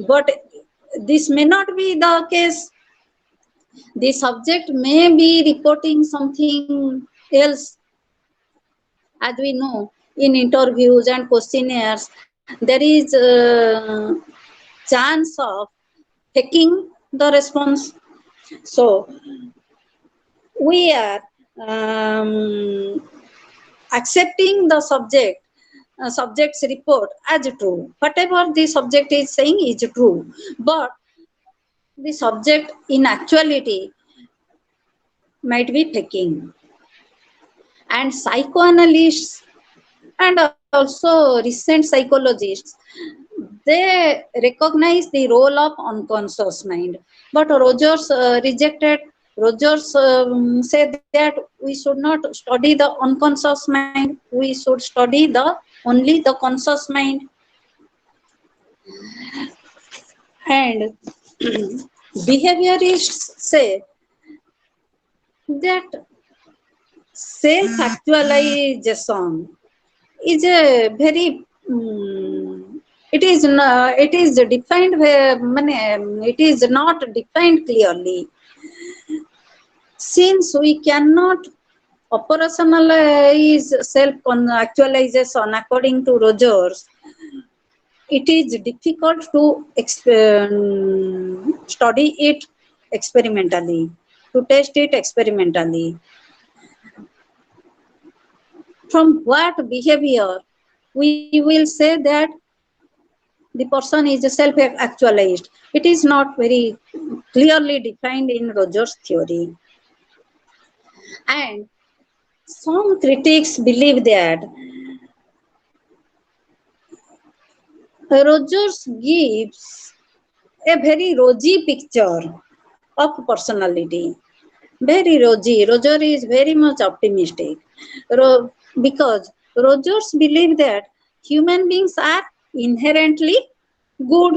but this may not be the case. The subject may be reporting something else. As we know, in interviews and questionnaires, there is chance of taking the response. So we are um, accepting the subject's report as true. Whatever the subject is saying is true, but the subject in actuality might be faking. And psychoanalysts and also recent psychologists, they recognize the role of unconscious mind. But Rogers rejected. Rogers said that we should not study the unconscious mind. We should study the only the conscious mind. And behaviorists say that self-actualization is a very it is defined it is not defined clearly, since we cannot operationalize self actualization. According to Rogers, it is difficult to study it experimentally, to test it experimentally. From what behavior we will say that the person is self-actualized? It is not very clearly defined in Rogers' theory. And some critics believe that Rogers gives a very rosy picture of personality. Very rosy. Roger is very much optimistic. Because Rogers believe that human beings are inherently good.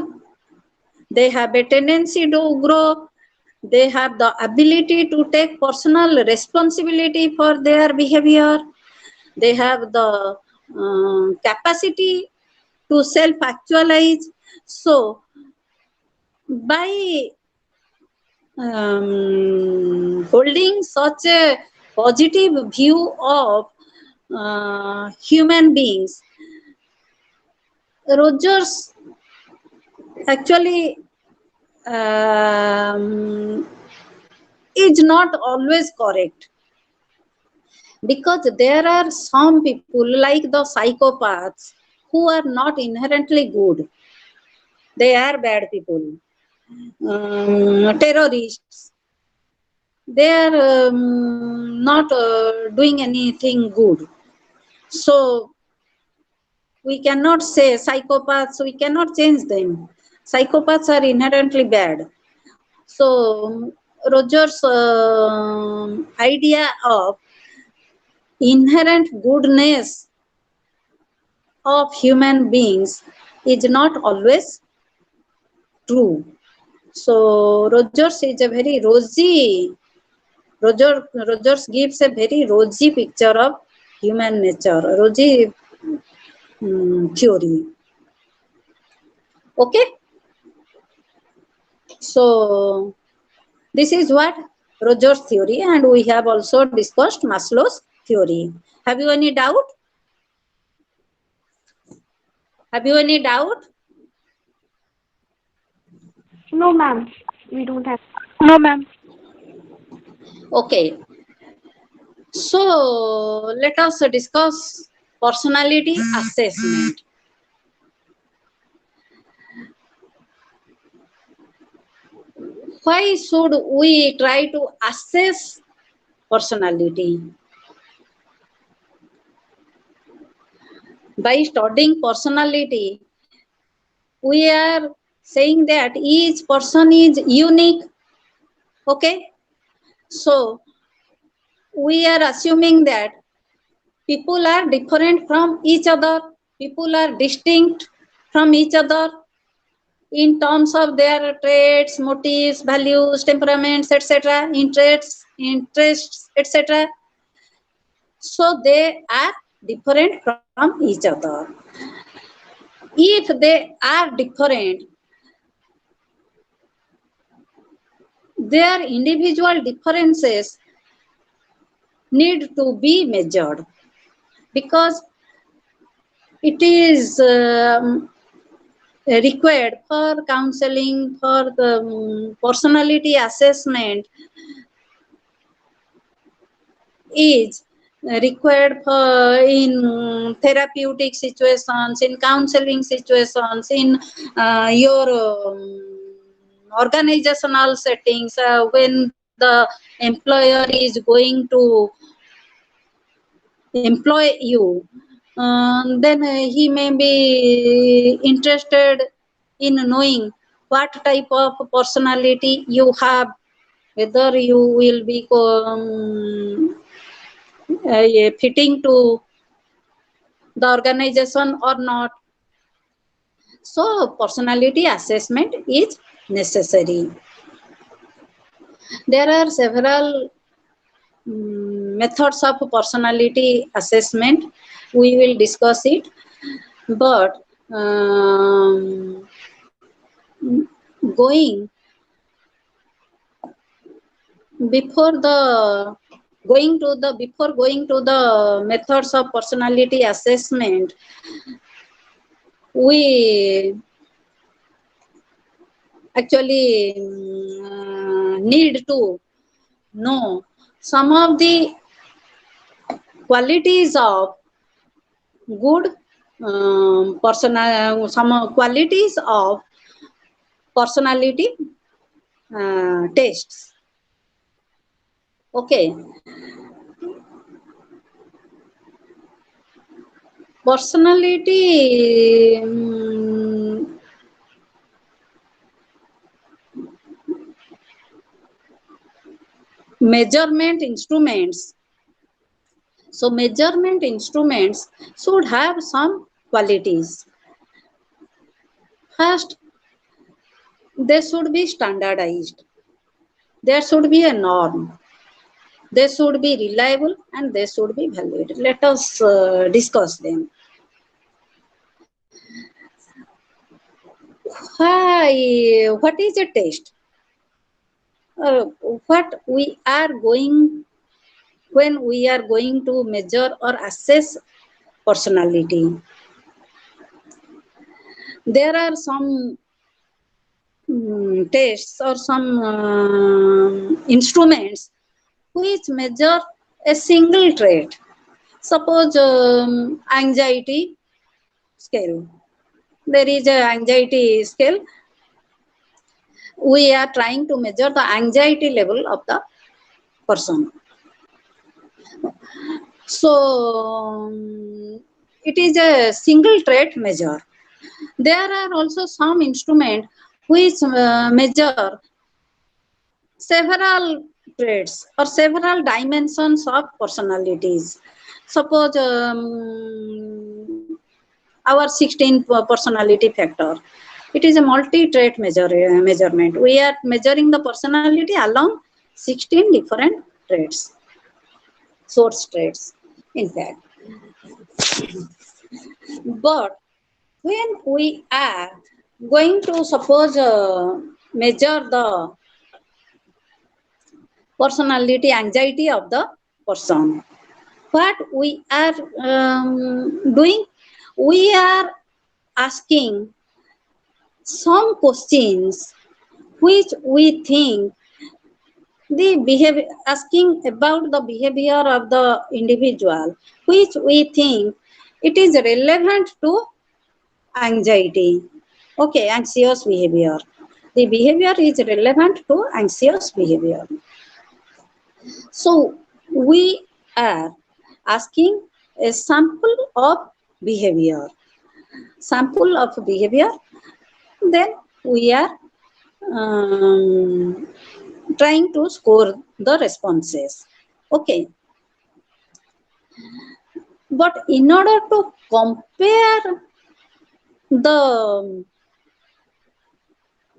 They have a tendency to grow. They have the ability to take personal responsibility for their behavior. They have the capacity to self actualize. So, by holding such a positive view of human beings, Rogers actually um, is not always correct, because there are some people like the psychopaths who are not inherently good. They are bad people. Terrorists, they are not doing anything good. So we cannot say psychopaths, we cannot change them. Psychopaths are inherently bad. So Rogers idea of inherent goodness of human beings is not always true. So Rogers is a very rosy, Rogers gives a very rosy picture of human nature, rosy theory. Okay, so this is what Rogers theory, and we have also discussed Maslow's theory. Have you any doubt? Have you any doubt? No, ma'am, we don't have. No, ma'am. Okay, so let us discuss personality assessment. Why should we try to assess personality? By studying personality, we are saying that each person is unique. Okay, so we are assuming that people are different from each other, people are distinct from each other in terms of their traits, motives, values, temperaments, etc., interests, etc. So they are different from each other. If they are different, their individual differences need to be measured. because it is required for counseling, for the personality assessment is required for in therapeutic situations, in counseling situations, in your organizational settings, when the employer is going to employ you, then he may be interested in knowing what type of personality you have, whether you will be fitting to the organization or not. So personality assessment is necessary. There are several methods of personality assessment. We will discuss it, but going before the before going to the methods of personality assessment, we actually need to know some of the qualities of good some qualities of personality tests. Okay, personality measurement instruments. So measurement instruments should have some qualities. First, they should be standardized. There should be a norm. They should be reliable and they should be valid. Let us discuss them. What is a test? What we are going when we are going to measure or assess personality. There are some tests or some instruments which measure a single trait. Suppose anxiety scale. There is a anxiety scale. We are trying to measure the anxiety level of the person. So it is a single trait measure. There are also some instruments which measure several traits or several dimensions of personalities. Suppose our 16 personality factor. It is a multi-trait measurement. We are measuring the personality along 16 different traits, source traits, in fact. But when we are going to suppose measure the personality anxiety of the person, what we are doing, we are asking some questions which we think the behavior, asking about the behavior of the individual, which we think it is relevant to anxiety. Okay, anxious behavior. The behavior is relevant to anxious behavior. So we are asking a sample of behavior. Sample of behavior. Then we are trying to score the responses. Okay. But in order to compare the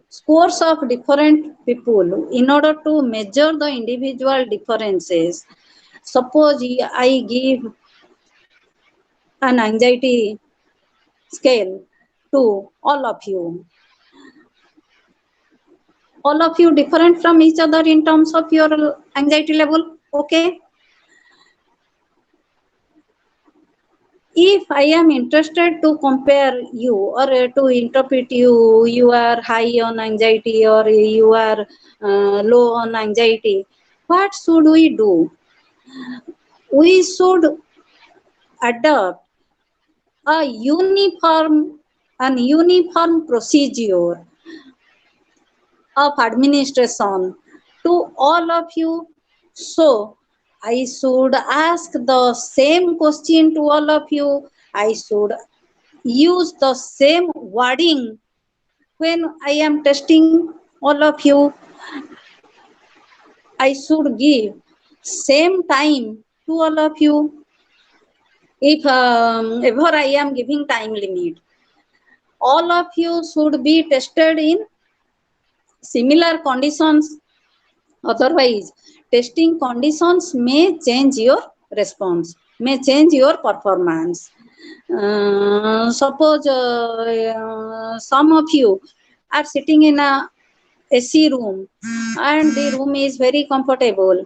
scores of different people, in order to measure the individual differences, suppose I give an anxiety scale to all of you. All of you different from each other in terms of your anxiety level. Okay. If I am interested to compare you or to interpret you, you are high on anxiety or you are low on anxiety, what should we do? We should adopt a uniform procedure of administration to all of you. So I should ask the same question to all of you. I should use the same wording when I am testing all of you. I should give same time to all of you. If ever I am giving time limit, all of you should be tested in similar conditions. Otherwise, testing conditions may change your response, may change your performance. Suppose some of you are sitting in a AC room and the room is very comfortable.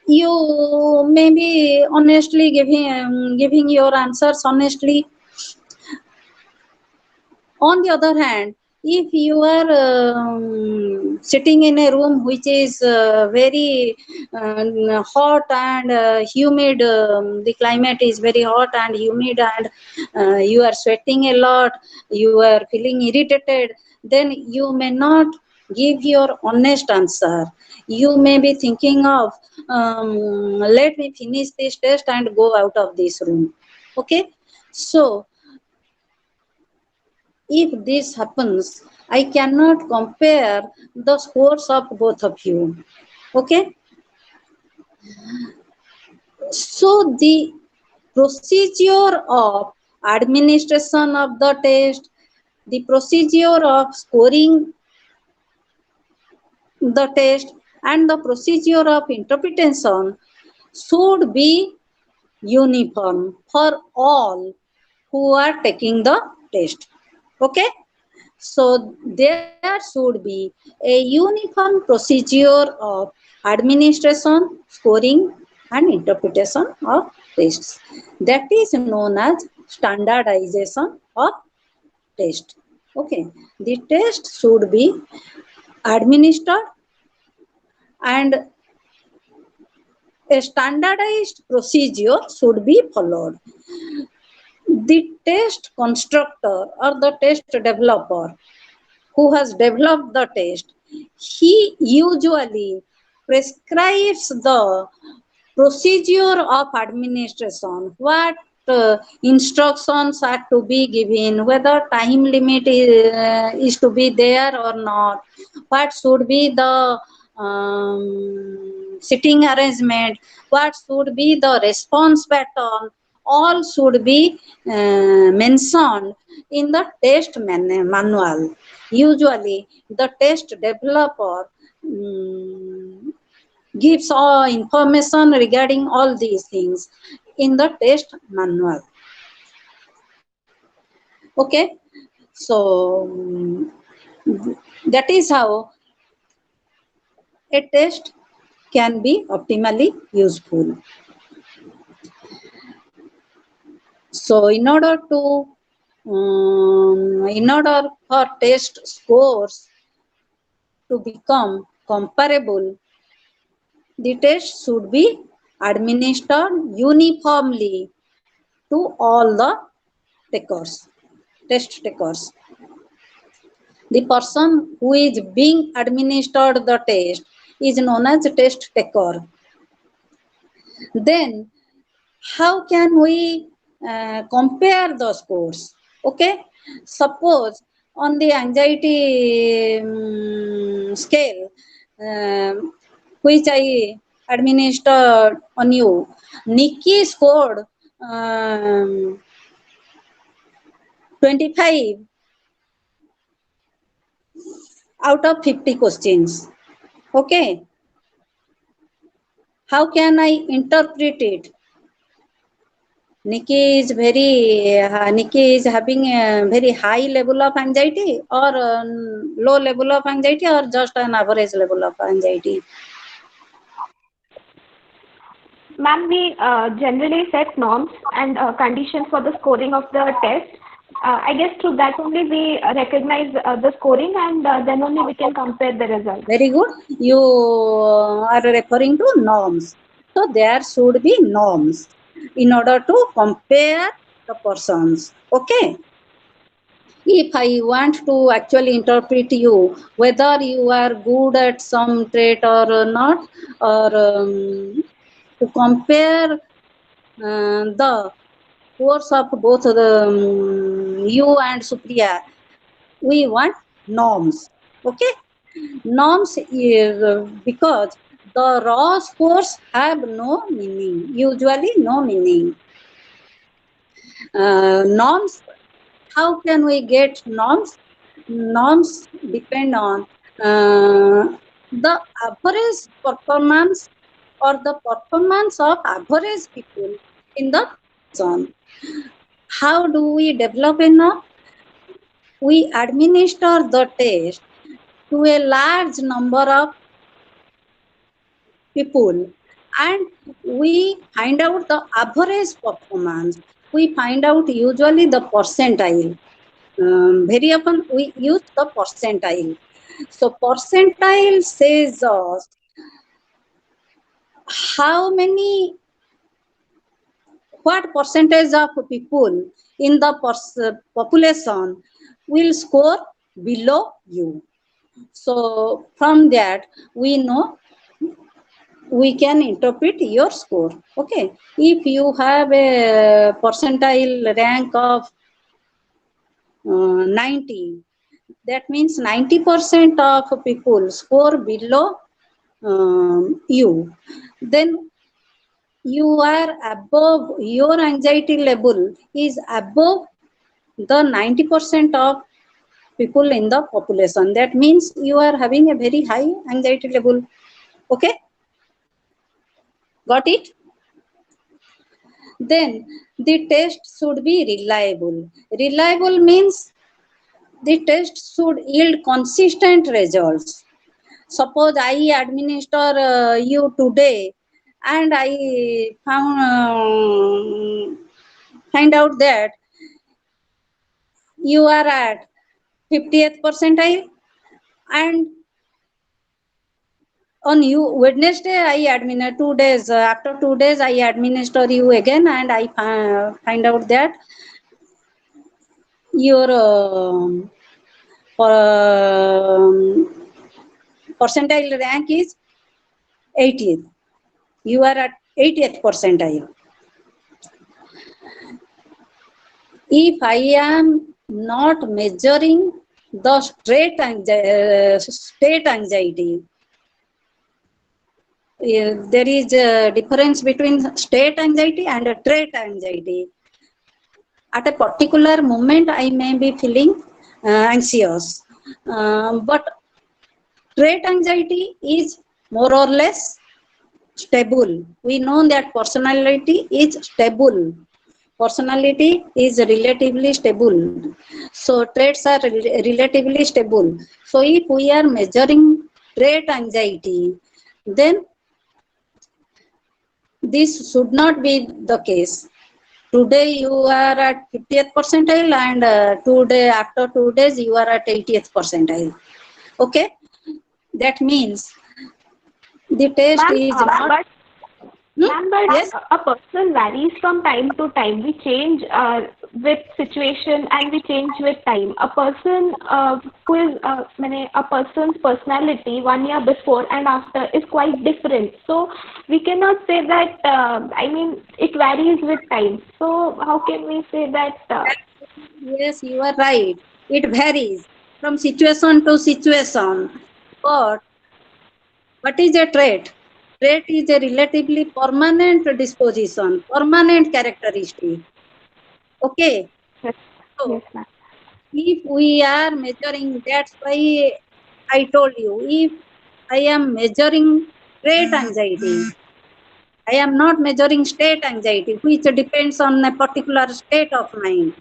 You may be honestly giving your answers honestly. On the other hand, if you are sitting in a room which is very hot and humid, the climate is very hot and humid, and you are sweating a lot, you are feeling irritated, then you may not give your honest answer. You may be thinking of, let me finish this test and go out of this room. Okay, so if this happens, I cannot compare the scores of both of you. Okay, so the procedure of administration of the test, the procedure of scoring the test, and the procedure of interpretation should be uniform for all who are taking the test. Okay, so there should be a uniform procedure of administration, scoring, and interpretation of tests. That is known as standardization of test. Okay, the test should be administered and a standardized procedure should be followed. The test constructor or the test developer who has developed the test, he usually prescribes the procedure of administration, what instructions are to be given, whether time limit is to be there or not, what should be the sitting arrangement, what should be the response pattern, all should be mentioned in the test manual. Usually the test developer gives all information regarding all these things in the test manual. Okay, so that is how a test can be optimally useful. So in order for test scores to become comparable, the test should be administered uniformly to all the takers, test takers. The person who is being administered the test is known as test taker. Then how can we compare the scores? Okay, suppose on the anxiety scale, which I administered on you, Nikki scored 25 out of 50 questions. Okay, how can I interpret it? Nikki is having a very high level of anxiety or low level of anxiety or just an average level of anxiety. Ma'am, we generally set norms and conditions for the scoring of the test. I guess through that only we recognize the scoring, and then only we can compare the results. Very good. You are referring to norms. So there should be norms in order to compare the persons. Okay. If I want to actually interpret you, whether you are good at some trait or not, or to compare the scores of both the you and Supriya, we want norms. Okay. Norms is because the raw scores have no meaning, usually no meaning. Norms, how can we get norms? Norms depend on the average performance or the performance of average people in the population. How do we develop a norm? We administer the test to a large number of people and we find out the average performance. We find out usually the percentile. Very often we use the percentile. So percentile says us how many, what percentage of people in the population will score below you. So from that we know we can interpret your score. Okay, if you have a percentile rank of 90, that means 90% of people score below you, then you are above, your anxiety level is above the 90% of people in the population. That means you are having a very high anxiety level. Okay, got it? Then the test should be reliable. Reliable means the test should yield consistent results. Suppose I administer you today and I find out that you are at 50th percentile, and on you Wednesday I administer 2 days, after 2 days I administer you again and I find out that your percentile rank is 80th. You are at 80th percentile. If I am not measuring the state anxiety, there is a difference between state anxiety and a trait anxiety. At a particular moment, I may be feeling anxious, but trait anxiety is more or less stable. We know that personality is stable. Personality is relatively stable. So traits are relatively stable. So if we are measuring trait anxiety, then this should not be the case. Today you are at 50th percentile and today after 2 days you are at 80th percentile. Okay, that means the test is not. But ma'am, but Yes. a person varies from time to time. We change with situation and we change with time. A person who is, a person's personality 1 year before and after is quite different. So we cannot say that. I mean, it varies with time. So how can we say that? Yes, you are right. It varies from situation to situation. But what is a trait? Trait is a relatively permanent disposition, permanent characteristic. Okay. Yes, So yes, ma'am. if we are measuring, that's why I told you, if I am measuring trait anxiety, I am not measuring state anxiety, which depends on a particular state of mind.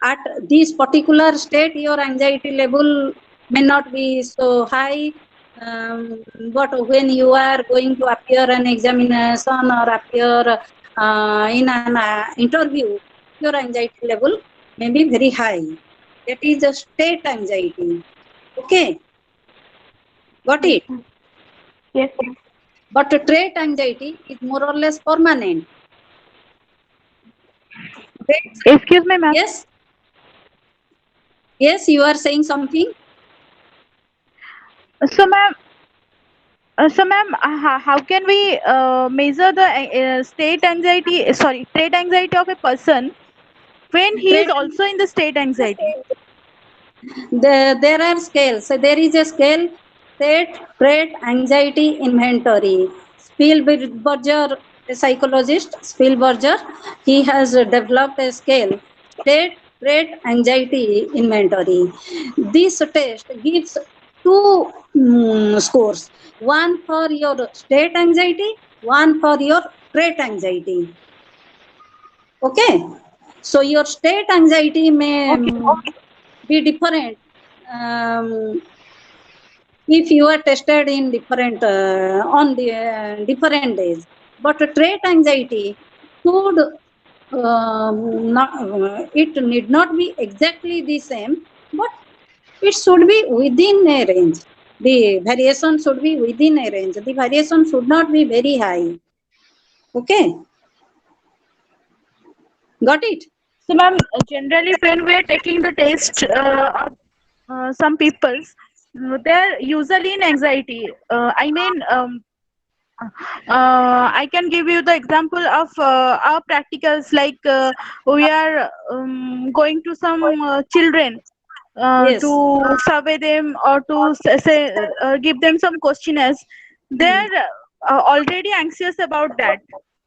At this particular state, your anxiety level may not be so high. but when you are going to appear an examination or appear in an interview, your anxiety level may be very high. That is a state anxiety. Okay, got Yes, it? ma'am. Yes, ma'am. But trait anxiety is more or less permanent. Excuse me, ma'am. Yes, yes, you are saying something. So, ma'am, how can we measure the state anxiety? Sorry, trait anxiety of a person when he is Trait also in the state anxiety? there are scales. So there is a scale, state, trait, anxiety, inventory. Spielberger, a psychologist, Spielberger, he has developed a scale, state, trait, anxiety, inventory. This test gives two scores, one for your state anxiety, one for your trait anxiety. Okay, so your state anxiety may Okay. be different if you are tested in different on the different days, but trait anxiety should not, it need not be exactly the same, but it should be within a range. The variation should be within a range. The variation should not be very high. Okay, got it? So, ma'am, generally when we are taking the test of some people's, they are usually in anxiety. I mean, I can give you the example of our practicals, like we are going to some children Yes. to survey them or to say, give them some questionnaires. They are already anxious about that.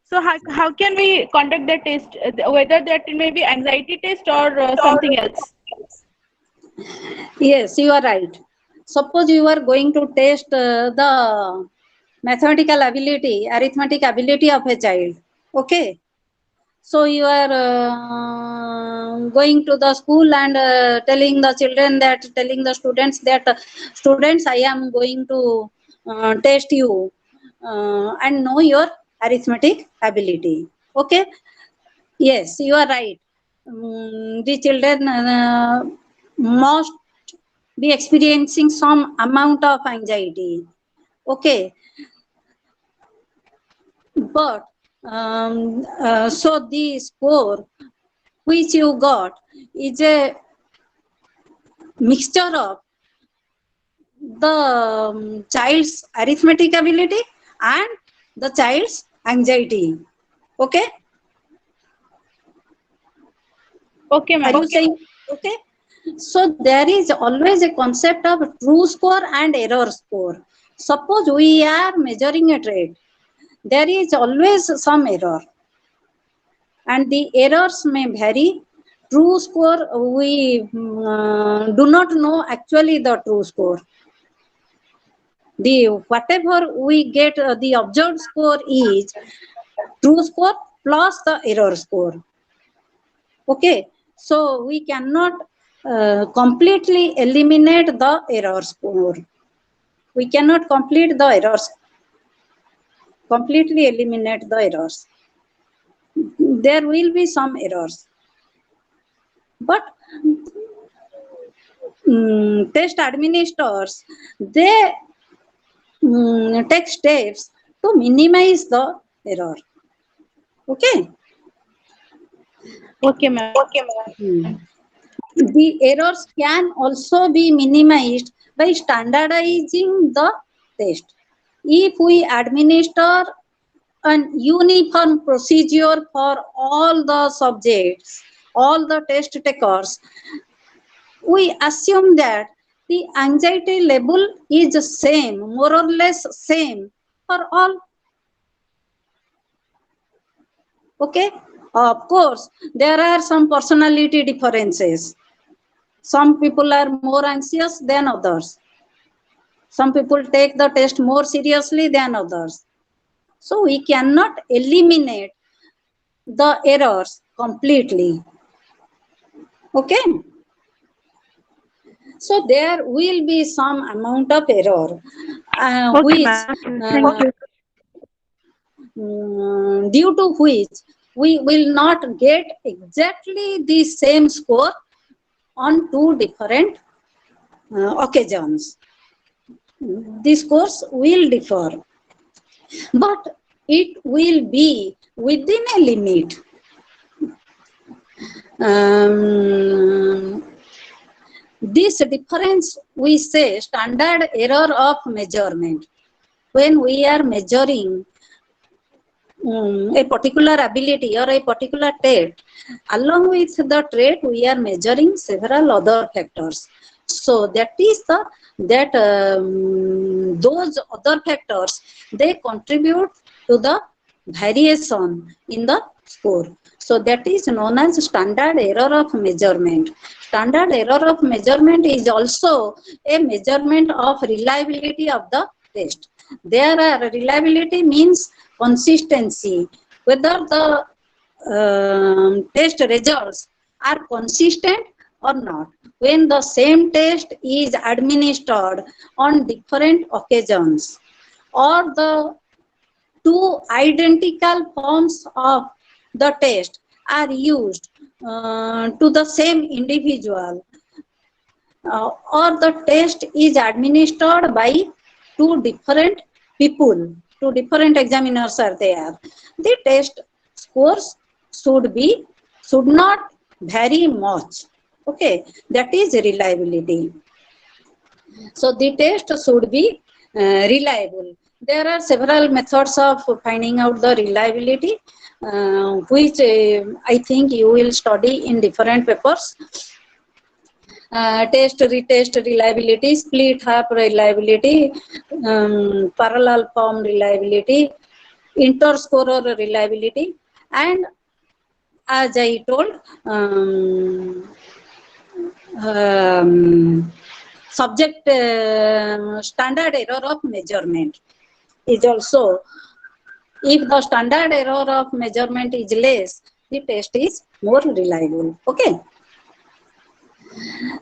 So how can we conduct the test, whether that may be anxiety test or something else? Yes, you are right. Suppose you are going to test the mathematical ability, arithmetic ability of a child. Okay. So you are going to the school and telling the children that, telling the students that, students, I am going to test you and know your arithmetic ability. Okay. Yes, you are right. The children must be experiencing some amount of anxiety. Okay, but so the score which you got is a mixture of the child's arithmetic ability and the child's anxiety. Okay, Okay, are ma'am. you saying okay? So there is always a concept of true score and error score. Suppose we are measuring a trait, there is always some error, and the errors may vary. True score, we do not know actually the true score. The whatever we get, the observed score is true score plus the error score. Okay, so we cannot completely eliminate the error score. We cannot completely eliminate the errors. There will be some errors, but test administrators, they take steps to minimize the error. Okay. Okay, ma'am. Mm. The errors can also be minimized by standardizing the test. If we administer an uniform procedure for all the subjects, all the test takers, we assume that the anxiety level is same, more or less same for all. Okay. Of course, there are some personality differences. Some people are more anxious than others. Some people take the test more seriously than others. So we cannot eliminate the errors completely. Okay. So there will be some amount of error, Okay, which ma'am. Thank you. due to which we will not get exactly the same score on two different occasions. The scores will differ, but it will be within a limit. Um, this difference we say standard error of measurement. When we are measuring a particular ability or a particular trait, along with the trait we are measuring several other factors. So that is that those other factors, they contribute to the variation in the score. So that is known as standard error of measurement. Standard error of measurement is also a measurement of reliability of the test. There are reliability means consistency, whether the test results are consistent or not. When the same test is administered on different occasions, or the two identical forms of the test are used to the same individual, or the test is administered by two different people, two different examiners are there, the test scores should not vary much. Okay, that is reliability. So the test should be reliable. There are several methods of finding out the reliability, which I think you will study in different papers. Test, retest reliability, split half reliability, parallel form reliability, interscorer reliability, and as I told, subject standard error of measurement is also, if the standard error of measurement is less, the test is more reliable. Okay.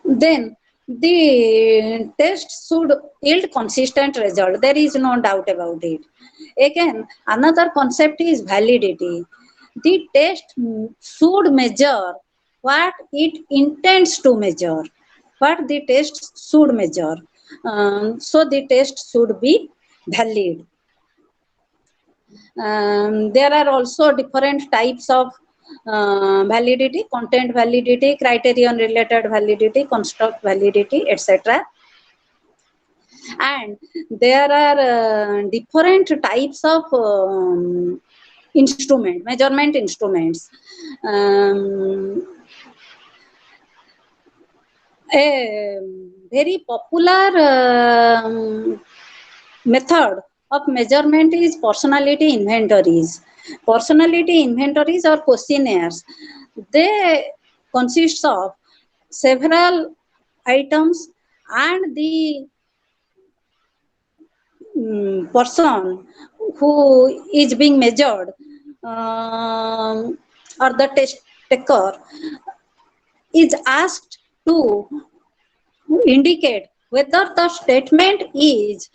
Then the test should yield consistent result. There is no doubt about it. Again, another concept is validity. The test should measure what it intends to measure, what the test should measure. So the test should be valid. There are also different types of validity: content validity, criterion related validity, construct validity, etc. And there are different types of measurement instruments. A very popular method of measurement is personality inventories. Personality inventories or questionnaires, they consist of several items, and the person who is being measured, or the test taker, is asked to indicate whether the statement is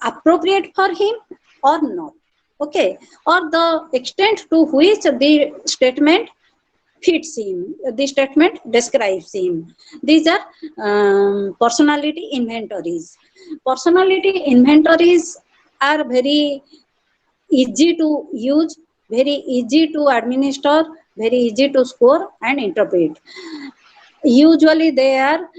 appropriate for him or not. Okay, or the extent to which the statement fits him, the statement describes him. These are personality inventories. Personality inventories are very easy to use, very easy to administer, very easy to score and interpret. Usually they are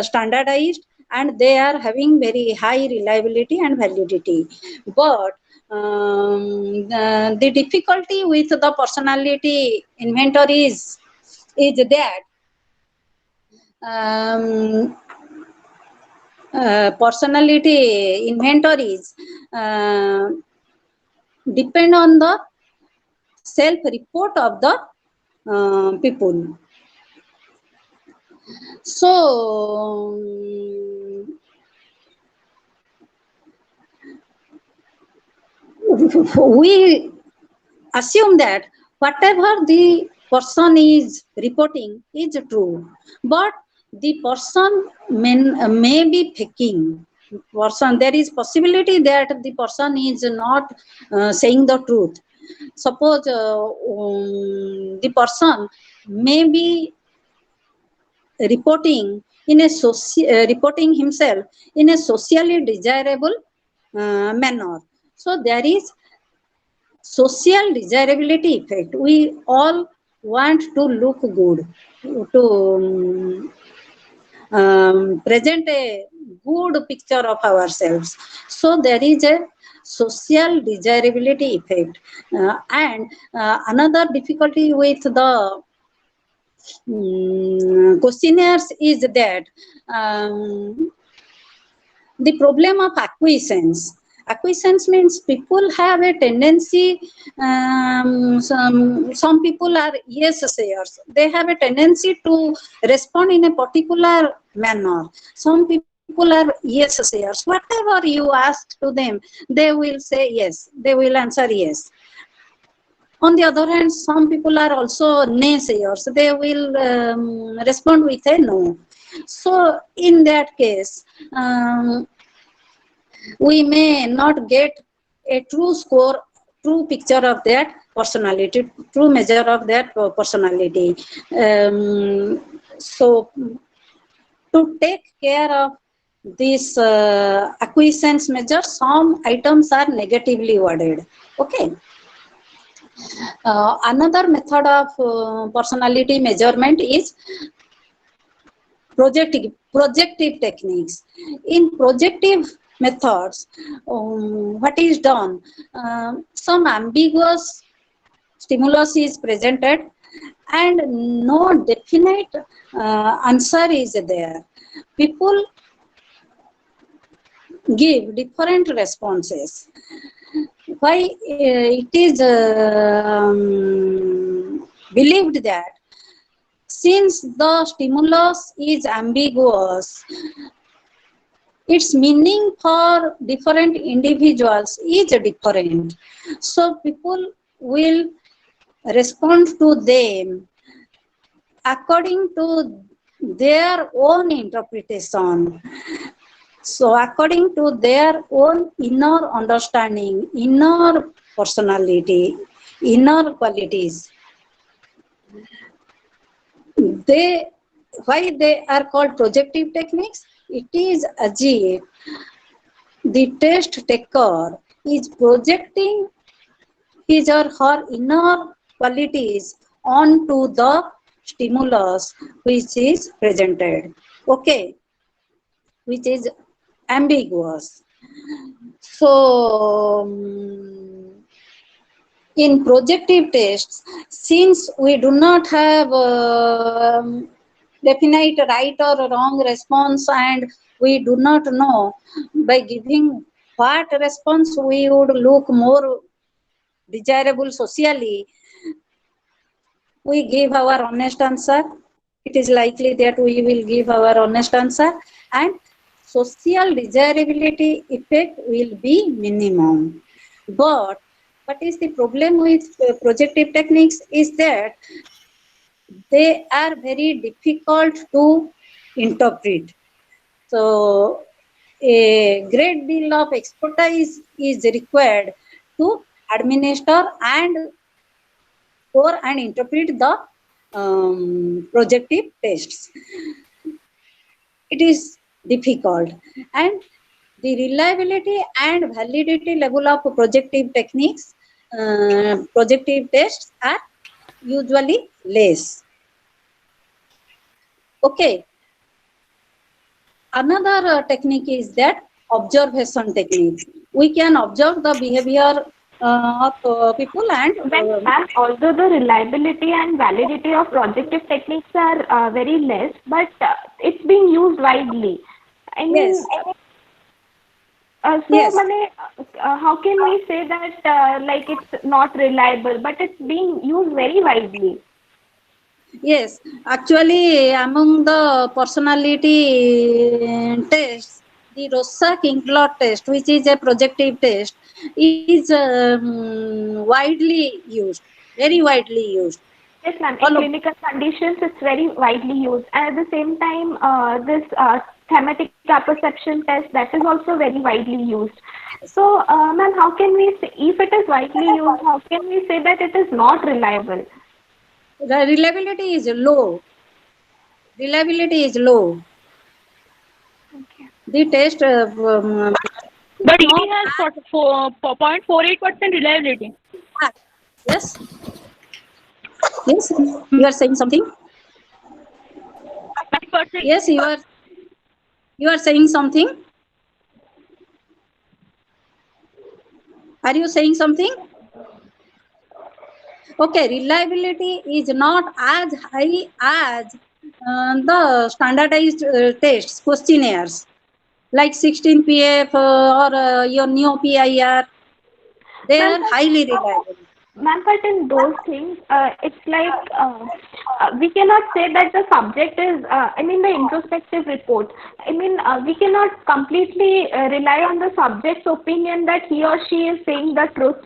standardized, and they are having very high reliability and validity. But the difficulty with the personality inventories is that um, personality inventories depend on the self-report of the people. So we assume that whatever the person is reporting is true, but the person may be faking. Person, there is possibility that the person is not saying the truth. Suppose the person may be reporting himself in a socially desirable manner. So there is social desirability effect. We all want to look good, to present a good picture of ourselves. So there is a social desirability effect. And another difficulty with the questionnaires is that the problem of acquiescence. Acquiescence means people have a tendency, some people are yes sayers. They have a tendency to respond in a particular manner. Some people are yes sayers. Whatever you ask to them, they will say yes. They will answer yes. On the other hand, some people are also naysayers. They will respond with a no. So in that case, we may not get a true score, true picture of their personality, true measure of their personality. So to take care of this acquiescence measure, some items are negatively worded. Okay. Another method of personality measurement is projective techniques. In projective methods, what is done? Some ambiguous stimulus is presented and no definite answer is there. People give different responses. Why it is believed that since the stimulus is ambiguous, its meaning for different individuals is different. So people will respond to them according to their own interpretation. So according to their own inner understanding, inner personality, inner qualities. Why they are called projective techniques? It is as if the test taker is projecting his or her inner qualities onto the stimulus which is presented. Okay, which is ambiguous. So in projective tests, since we do not have definite right or wrong response and we do not know by giving what response we would look more desirable socially, we give our honest answer. It is likely that we will give our honest answer and social desirability effect will be minimum. But what is the problem with projective techniques is that they are very difficult to interpret. So a great deal of expertise is required to administer and score and interpret the projective tests. It is difficult, and the reliability and validity level of projective techniques, projective tests are usually less. Okay. Another technique is that observation technique. We can observe the behavior of people and Ma'am, although the reliability and validity of projective techniques are very less, but it's being used widely. I mean, yes, so yes, how can we say that like it's not reliable, but it's being used very widely? yes. Actually, among the personality tests, the Rorschach-Inkler test, which is a projective test, is widely used, very widely used. Yes, ma'am. all In of, clinical conditions, it's very widely used. And at the same time, this thematic apperception test, that is also very widely used. So, ma'am, how can we say, if it is widely used, how can we say that it is not reliable? the reliability is low. Reliability is low. Okay. The test is But not ET has 0.48% reliability. as. Yes, yes, you are saying something. 9%. Yes, you are saying something. Are you saying something? Okay, reliability is not as high as the standardized tests, questionnaires like 16 PF or your NEO PIR. They Ma'am, are highly reliable. ma'am, but in those things, it's like we cannot say that the subject is, I mean, the introspective report. I mean, we cannot completely rely on the subject's opinion that he or she is saying the truth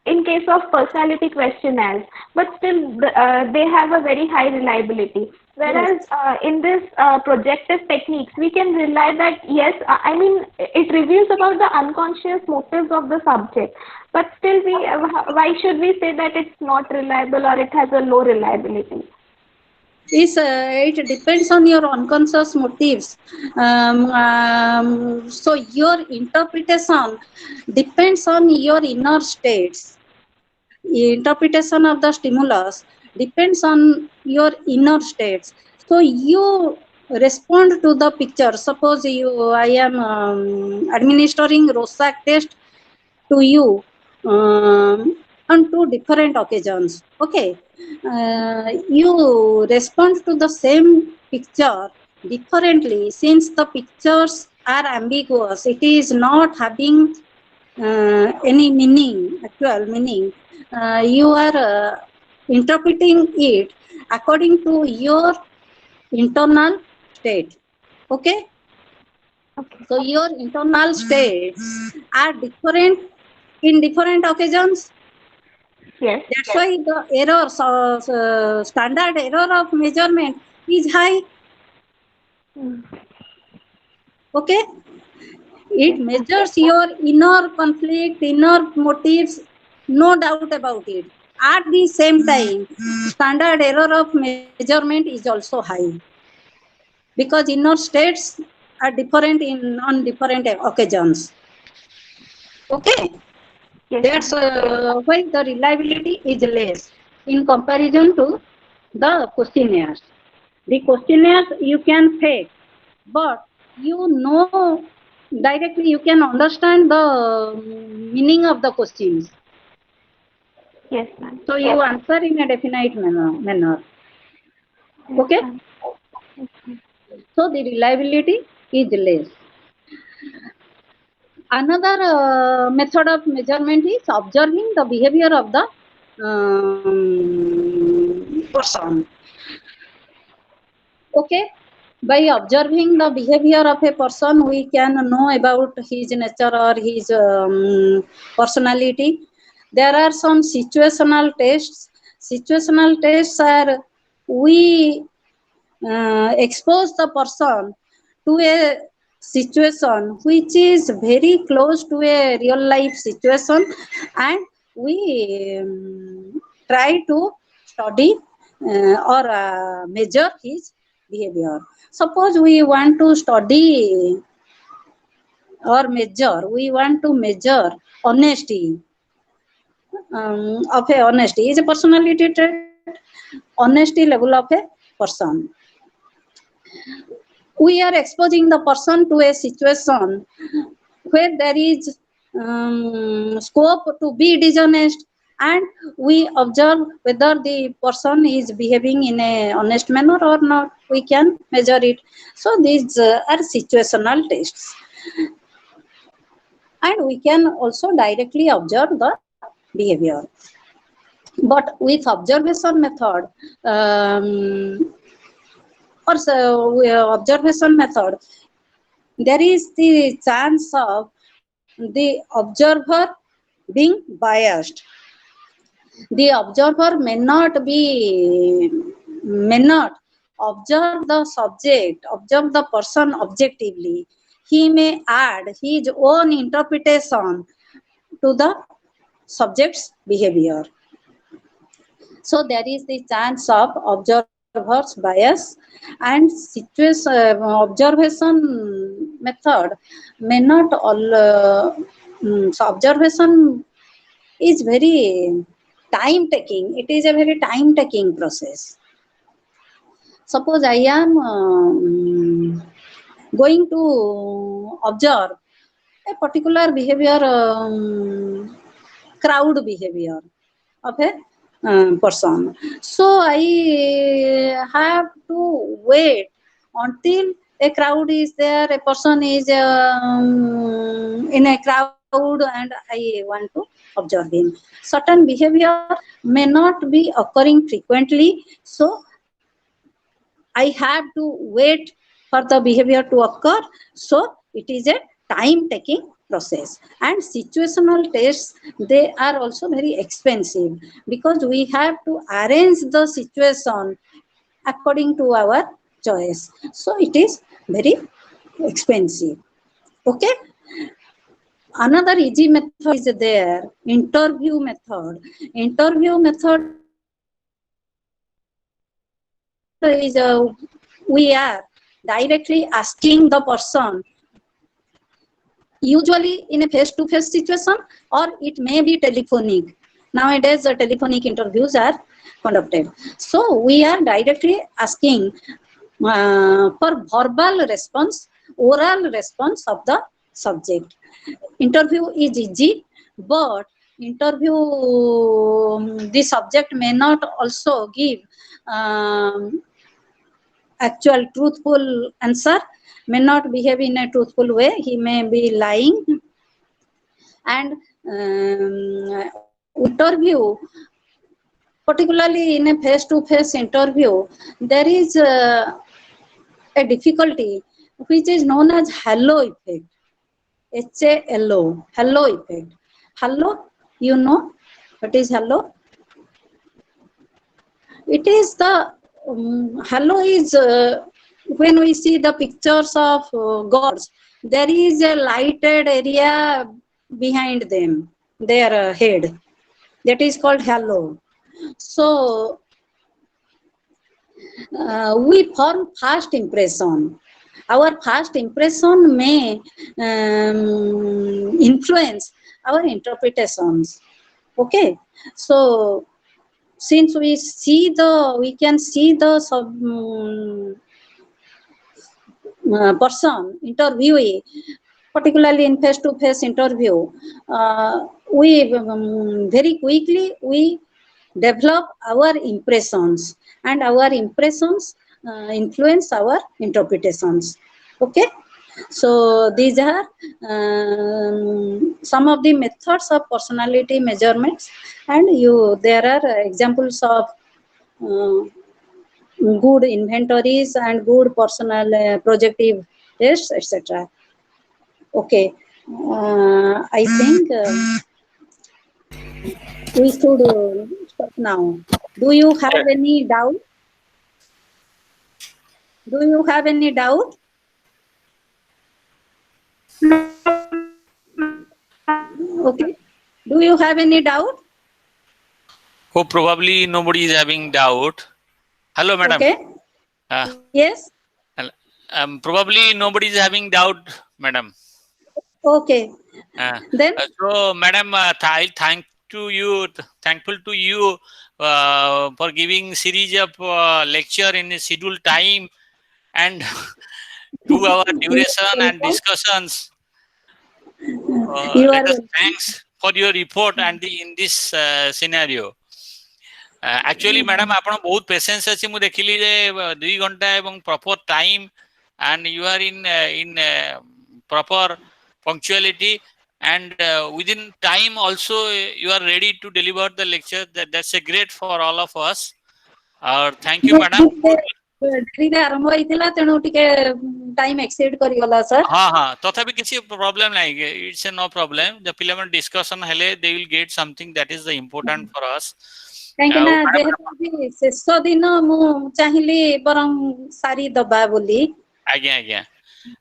in case of personality questionnaires, but still they have a very high reliability. Yes. Whereas in this projective techniques, we can rely that yes, I mean it reveals about the unconscious motives of the subject, but still we why should we say that it's not reliable or it has a low reliability? It depends on your unconscious motives. So your interpretation depends on your inner states. Interpretation of the stimulus depends on your inner states. So you respond to the picture. Suppose I am administering Rorschach test to you on two different occasions. Okay, you respond to the same picture differently since the pictures are ambiguous. It is not having any meaning, actual meaning. You are interpreting it according to your internal state. Okay, Okay. so your internal states are different in different occasions. Yes. That's why the error, standard error of measurement is high. Mm. Okay, it Yes, ma'am. measures your inner conflict, inner motives, no doubt about it. At the same time, standard error of measurement is also high because inner states are different in on different occasions. Okay, Yes, that's ma'am. why the reliability is less in comparison to the questionnaires. The questionnaires you can fake, but you know directly, you can understand the meaning of the questions. Yes, ma'am. So you answer in a definite manner. Yes, Okay. ma'am. Yes, ma'am. So the reliability is less. Another method of measurement is observing the behavior of the person. Okay, by observing the behavior of a person we can know about his nature or his personality. There are some situational tests. Situational tests are we expose the person to a situation which is very close to a real life situation, and we try to study or measure his behavior. Suppose we want to study or measure, we want to measure honesty. Of a honesty is a personality trait. Honesty level of a person, we are exposing the person to a situation where there is scope to be dishonest, and we observe whether the person is behaving in a honest manner or not. We can measure it. So these are situational tests, and we can also directly observe the behavior. But with observation method, or observation method, there is the chance of the observer being biased. The observer may not observe the subject, observe the person objectively. He may add his own interpretation to the subject's behavior. So there is the chance of observer's bias, and observation method may not all. So observation is very time taking. It is a very time taking process. Suppose I am going to observe a particular behavior, crowd behavior of a person. So I have to wait until a crowd is there, a person is in a crowd, and I want to observe him. Certain behavior may not be occurring frequently, so I have to wait for the behavior to occur. So it is a time taking process. And situational tests, they are also very expensive because we have to arrange the situation according to our choice. So it is very expensive. Okay. Another easy method is there, interview method. Interview method is we are directly asking the person, usually in a face-to-face situation, or it may be telephonic. Nowadays, the telephonic interviews are conducted. So we are directly asking for verbal response, oral response of the subject. Interview is easy, but interview the subject may not also give actual truthful answer, may not behave in a truthful way, he may be lying. And interview, particularly in a face-to-face interview, there is a difficulty which is known as halo effect. Halo effect. Halo, you know what is halo? It is the halo is when we see the pictures of gods, there is a lighted area behind them, their head. That is called halo. So we form first impression. Our first impression may influence our interpretations. Okay, so since we can see the person interviewee, particularly in face-to-face interview, we very quickly we develop our impressions, and our impressions influence our interpretations. Okay, so these are some of the methods of personality measurements, and there are examples of good inventories and good personal projective tests, etc. Okay, I think we should stop now. Do you have any doubt? Do you have any doubt? Okay. Do you have any doubt? Oh, probably nobody is having doubt. Hello, madam. Okay. Yes. Probably nobody is having doubt, madam. Okay. Then. So, madam, thankful to you for giving series of lecture in a scheduled time and 2 hour duration and discussions. Let us thanks for your report and in this scenario. Actually, madam, ଆପଣ ବହୁତ patience ଅଛି ମୁଁ ଦେଖିଲି ଯେ 2 ଘଣ୍ଟା ଏବଂ proper time and you are in proper punctuality and within time also you are ready to deliver the lecture. That's a great for all of us. Thank you, madam. ଡେରିରେ ଆରମ୍ଭ ହେଇଥିଲା ତେଣୁ ଟିକେ ଟାଇମ ଏକ୍ସିଡ କରିଗଲା ସାର୍। ହଁ ହଁ ତଥାପି କିଛି ପ୍ରୋବ୍ଲେମ ନାହିଁ, it's a no problem. The ପିଲାମାନେ ଡିସ୍କସନ ହେଲେ they will get something that is the important for us. କାହିଁକି ଆଉ ନା ମ୍ୟାଡାମ ଯେହେତୁ ଶେଷ ଦିନ ମୁଁ ଚାହିଁଲି ବରଂ ସାରି ଦବା ବୋଲି। ଆଜ୍ଞା ଆଜ୍ଞା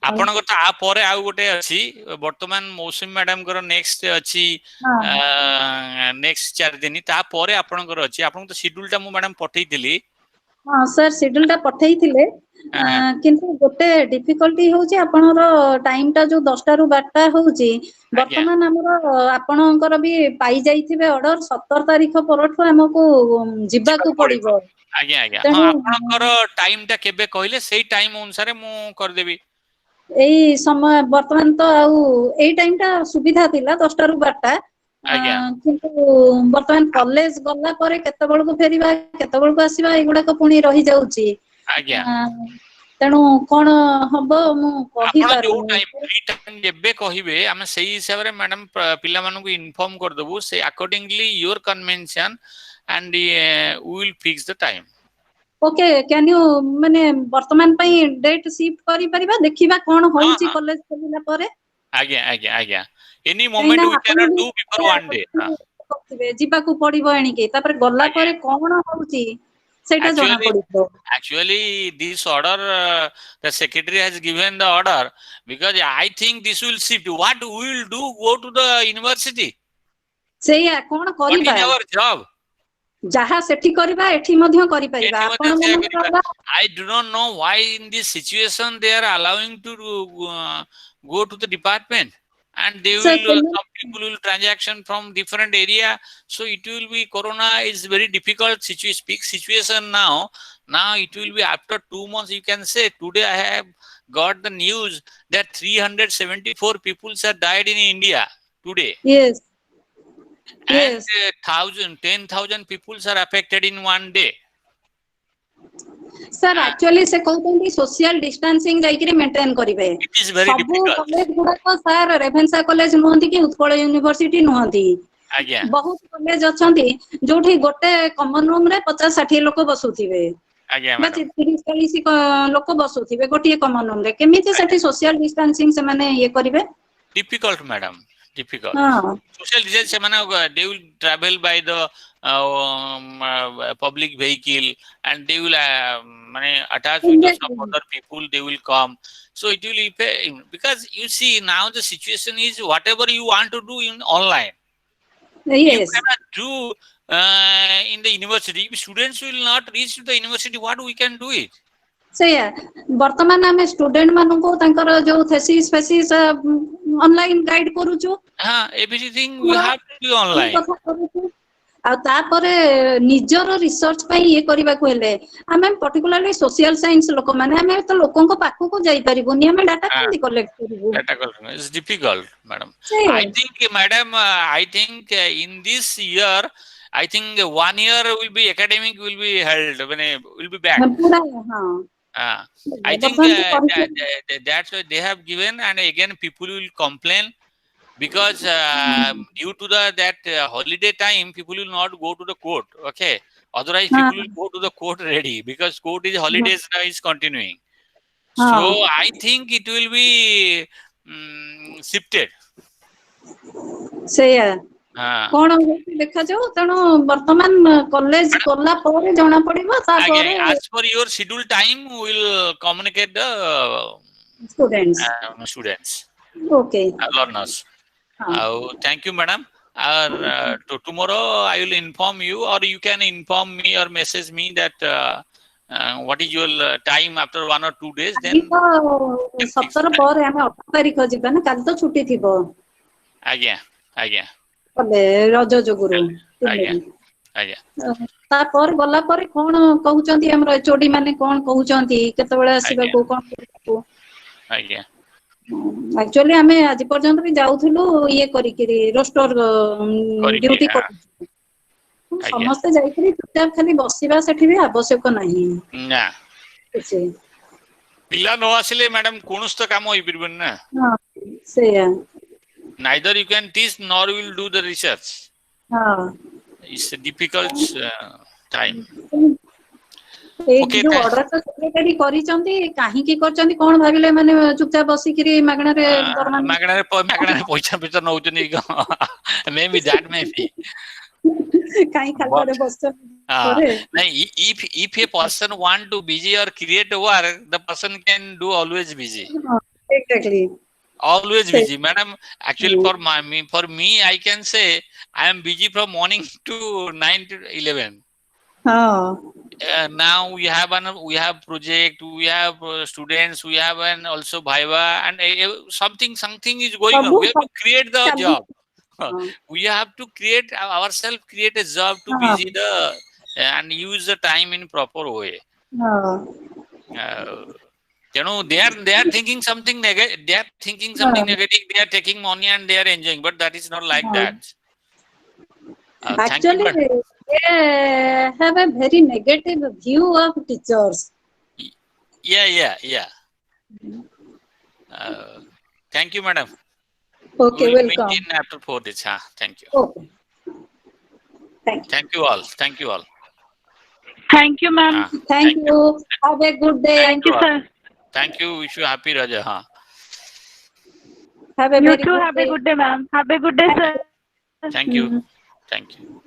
ଆପଣଙ୍କର ତ ଆ ପରେ ଆଉ ଗୋଟେ ଅଛି, ବର୍ତ୍ତମାନ ମୌସୁମୀ ମ୍ୟାଡାମଙ୍କର ନେକ୍ସଟ ଅଛି ହଁ ନେକ୍ସଟ 4 ଦିନ, ତାପରେ ଆପଣଙ୍କର ଅଛି। ଆପଣଙ୍କୁ ତ ସିଡ୍ୟୁଲ ଟା ମୁଁ ମ୍ୟାଡାମ ପଠେଇଥିଲି। ହଁ ସାର୍ ସିଡ୍ୟୁଲ ଟା ପଠେଇଥିଲେ, କିନ୍ତୁ ଗୋଟେ ଡିଫିକଲ୍ଟି ହଉଛି ଆପଣଙ୍କର ଟାଇମ ଟା ଯୋଉ 10ଟା ରୁ 12ଟା ହଉଛି। ଆଜ୍ଞା ବର୍ତ୍ତମାନ ଆମର ଆପଣଙ୍କର ବି ପାଇ ଯାଇଥିବେ ଅର୍ଡର 17 ତାରିଖ ପରଠୁ ଆମକୁ ଯିବାକୁ ପଡିବ। ଆଜ୍ଞା ଆଜ୍ଞା ହଁ ତେଣୁ ଆପଣଙ୍କର ଟାଇମ ଟା କେବେ କହିଲେ ସେଇ ଟାଇମ ଅନୁସାରେ ମୁଁ କରିଦେବି। ଏଇ ସମୟ ବର୍ତ୍ତମାନ ତ ଆଉ ଏଇ ଟାଇମ ଟା ସୁବିଧା ଥିଲା 10ଟା ରୁ 12ଟା। ଆଜ୍ଞା କିନ୍ତୁ ବର୍ତ୍ତମାନ କଲେଜ ଗଲା ପରେ କେତେବେଳକୁ ଫେରିବା କେତେବେଳକୁ ଆସିବା ଏଇଗୁଡାକ ପୁଣି ରହିଯାଉଛି। ଆଜ୍ଞା ତେଣୁ କଣ ହବ ମୁଁ ଆପଣ ଯୋଉ କହିପାରୁନି। ଟାଇମ ଫ୍ରି ଟାଇମ ଯେବେ କହିବେ ଆମେ ସେଇ ହିସାବରେ ମ୍ୟାଡାମ ପିଲାମାନଙ୍କୁ ଇନଫର୍ମ କରିଦବୁ, ସେ accordingly your convention and will fix the time. Okay can you ମାନେ ବର୍ତ୍ତମାନ ପାଇଁ ଡେଟ୍ ସିଫ୍ଟ କରିପାରିବା, ଦେଖିବା କଣ ହଁ ହଉଛି ହଁ କଲେଜ ଖୋଲିଲା ପରେ। ଆଜ୍ଞା ଆଜ୍ଞା ଆଜ୍ଞା ଏନି କାହିଁକିନା ମୋମେଣ୍ଟ ୱି ଆପଣ can't be do before one day. ଯିବାକୁ ପଡିବ ଏଣିକି, ତାପରେ ଗଲା ଆଜ୍ଞା ପରେ କଣ ହଉଛି ସେଇଟା ଜଣା actually ପଡିବ। actually this order the secretary has given the order because I think this will shift. What we will do, go to the university, ସେଇଆ କଣ what କରିବା, is our job? ଯାହା ସେଠି କରିବା ଏଠି ମଧ୍ୟ କରିପାରିବା। ଏଠି ମଧ୍ୟ ଆପଣ ସେୟା କରିବା। ମାନଙ୍କର I do not know why in this situation they are allowing to go to the department, and they will some people will transaction from different area, so it will be corona is very difficult peak situation now. Now it will be after 2 months, you can say today I have got the news that 374 people have died in India today, yes and yes 10,000 people are affected in one day. Sir actually ସେ କହୁଛନ୍ତି social distancing ଯାଇକିରି maintain କରିବେ। It is very ସବୁ difficult. College ଗୁଡାକ sir Ravenshaw college ନୁହନ୍ତି କି Utkal university ନୁହନ୍ତି। ଆଜ୍ଞା ବହୁତ କଲେଜ ଅଛନ୍ତି ଯୋଉଠି ଗୋଟେ କମନ ରୁମ ରେ 50-60 ଲୋକ ବସୁଥିବେ ଆଜ୍ଞା ବା ମ୍ୟାଡାମ 30-40 ଲୋକ ବସୁଥିବେ ଗୋଟିଏ କମନ ରୁମ ରେ। କେମିତି ସେଠି ସୋସିଆଲ ଡିଷ୍ଟାନ୍ସିଂ ସେମାନେ ଇଏ କରିବେ? difficult madam difficult ହଁ social distance ସେମାନେ they will travel by the public vehicle, and they will ମାନେ attach with the some Exactly. other people, they will come, so it will because you see now the situation is whatever you want to do in online you Yes. cannot do in the university. If students will not reach to the university, what we can do it? ସେଇଆ ବର୍ତ୍ତମାନ ଆମେ student ମାନଙ୍କୁ ତାଙ୍କର ଯୋଉ thesis ଫେସିସ୍ online guide କରୁଛୁ। everything we ଆମର have to be ଏଇ online. କଥା କରୁଛୁ। ଆଉ ତାପରେ ନିଜର ରିସର୍ଚ୍ଚ ପାଇଁ ଇଏ କରିବାକୁ ହେଲେ ଆମେ ପର୍ଟିକୁଲାରଲି ସୋସିଆଲ ସାଇନ୍ସ ଲୋକମାନେ ଆମେ ତ ଲୋକଙ୍କ ପାଖକୁ ଯାଇପାରିବୁନି, ଆମେ ଡାଟା କେମିତି କଲେକ୍ଟ କରିବୁ? Data collection is difficult, madam. ସେଇଆ I think, madam, I think in this year, I think 1 year will be academic will be held, will be back. ପୁରା ହଁ Uh, I think ବର୍ତ୍ତମାନ ତ ପରୀକ୍ଷା that's why they have given, and again people will complain because due to the that holiday time, people will not go to the court. Okay, otherwise ହଁ people will go to the court ready because court is holidays now is continuing. So ହଁ I think it will be shifted. ସେଇଆ Uh, କଣ ହଉଛି ଦେଖାଯାଉ। ତେଣୁ ବର୍ତ୍ତମାନ college madam, ଗଲା ପରେ ଜଣା ପଡିବ, again, ତାପରେ as per your schedule time, we will communicate the students students, okay learners. ହଁ Thank you, madam. Tomorrow I will inform you, or you can inform me or message me that what is your time after 1 or 2 days. କାଲି Then ତ we can fix the 17 time. ପରେ ଆମେ 18 ତାରିଖ ଯିବା ନା, କାଲି ତ ଛୁଟି ଥିବ ଆଜ୍ଞା ଆଜ୍ଞା କଲେ ରଜ ଯୋଗୁରୁ ଆଜ୍ଞା ଆଜ୍ଞା ତାପରେ ଗଲା ପରେ କଣ କହୁଛନ୍ତି ଆମର ଏଚଓଡି ମାନେ କଣ କହୁଛନ୍ତି କେତେବେଳେ ଆଜ୍ଞା ଆସିବାକୁ କଣ କରିବାକୁ? ଆଜ୍ଞା ଆକ୍ଚୁଆଲି ଆମେ ଆଜି ପର୍ଯ୍ୟନ୍ତ ବି ଯାଉଥିଲୁ ଇଏ କରିକିରି ରୋଷ୍ଟର କରିକି ଡ୍ୟୁଟି ହଁ କରୁଛୁ। ଆଜ୍ଞା ସମସ୍ତେ ଯାଇକିରି ଚୁପଚାପ ଖାଲି ବସିବା ସେଠି ବି ଆବଶ୍ୟକ ନାହିଁ ନା କିଛି। ପିଲା ନ ଆସିଲେ ମ୍ୟାଡାମ କୌଣସି ତ କାମ ହେଇପାରିବନି ନା। ହଁ ସେଇଆ Neither you can teach nor will do the research. ହଁ It's a difficult time. ଏଇ Okay, ଯୋଉ ଅର୍ଡର ତ ସେକ୍ରେଟାରୀ କରିଛନ୍ତି କାହିଁକି କରିଛନ୍ତି କଣ ଭାବିଲେ ମାନେ ଚୁପଚାପ ବସିକିରି ମାଗଣାରେ ଦରମା ମାଗଣାରେ ପଇସା ପଇସା ନଉଛନ୍ତି maybe that may be. କାହିଁ But ଖାଲିଟାରେ ବସିଛନ୍ତି ଘରେ if a person want to busy or create work, the person can do always busy. Exactly Always busy, madam. Actually, for me, I can say I am busy from morning to 9 to 11. ହଁ Now we have project, we have students, we have an also viva, and something is going on. ସବୁ We have to create the ଚାଲି job. ହଁ We have to create ourselves, create a job to ହଁ busy the and use the time in proper way. ହଁ You know, they are thinking something negative. They are thinking something ହଁ negative. They are taking money and they are enjoying, but that is not like ହଁ that. Thank you, actually madam. they have a very negative view of teachers. Yeah. Thank you, madam. We Okay, will meet welcome. in after 4 days. Thank you. Okay, thank you. Thank you all. Thank you all. Thank you, ma'am. Thank you. Have a good day. Thank you, sir. Thank you. Wish you happy Raja. Have a You very too good have a day. good day, ma'am. Have a good day, sir. Thank you. Thank you.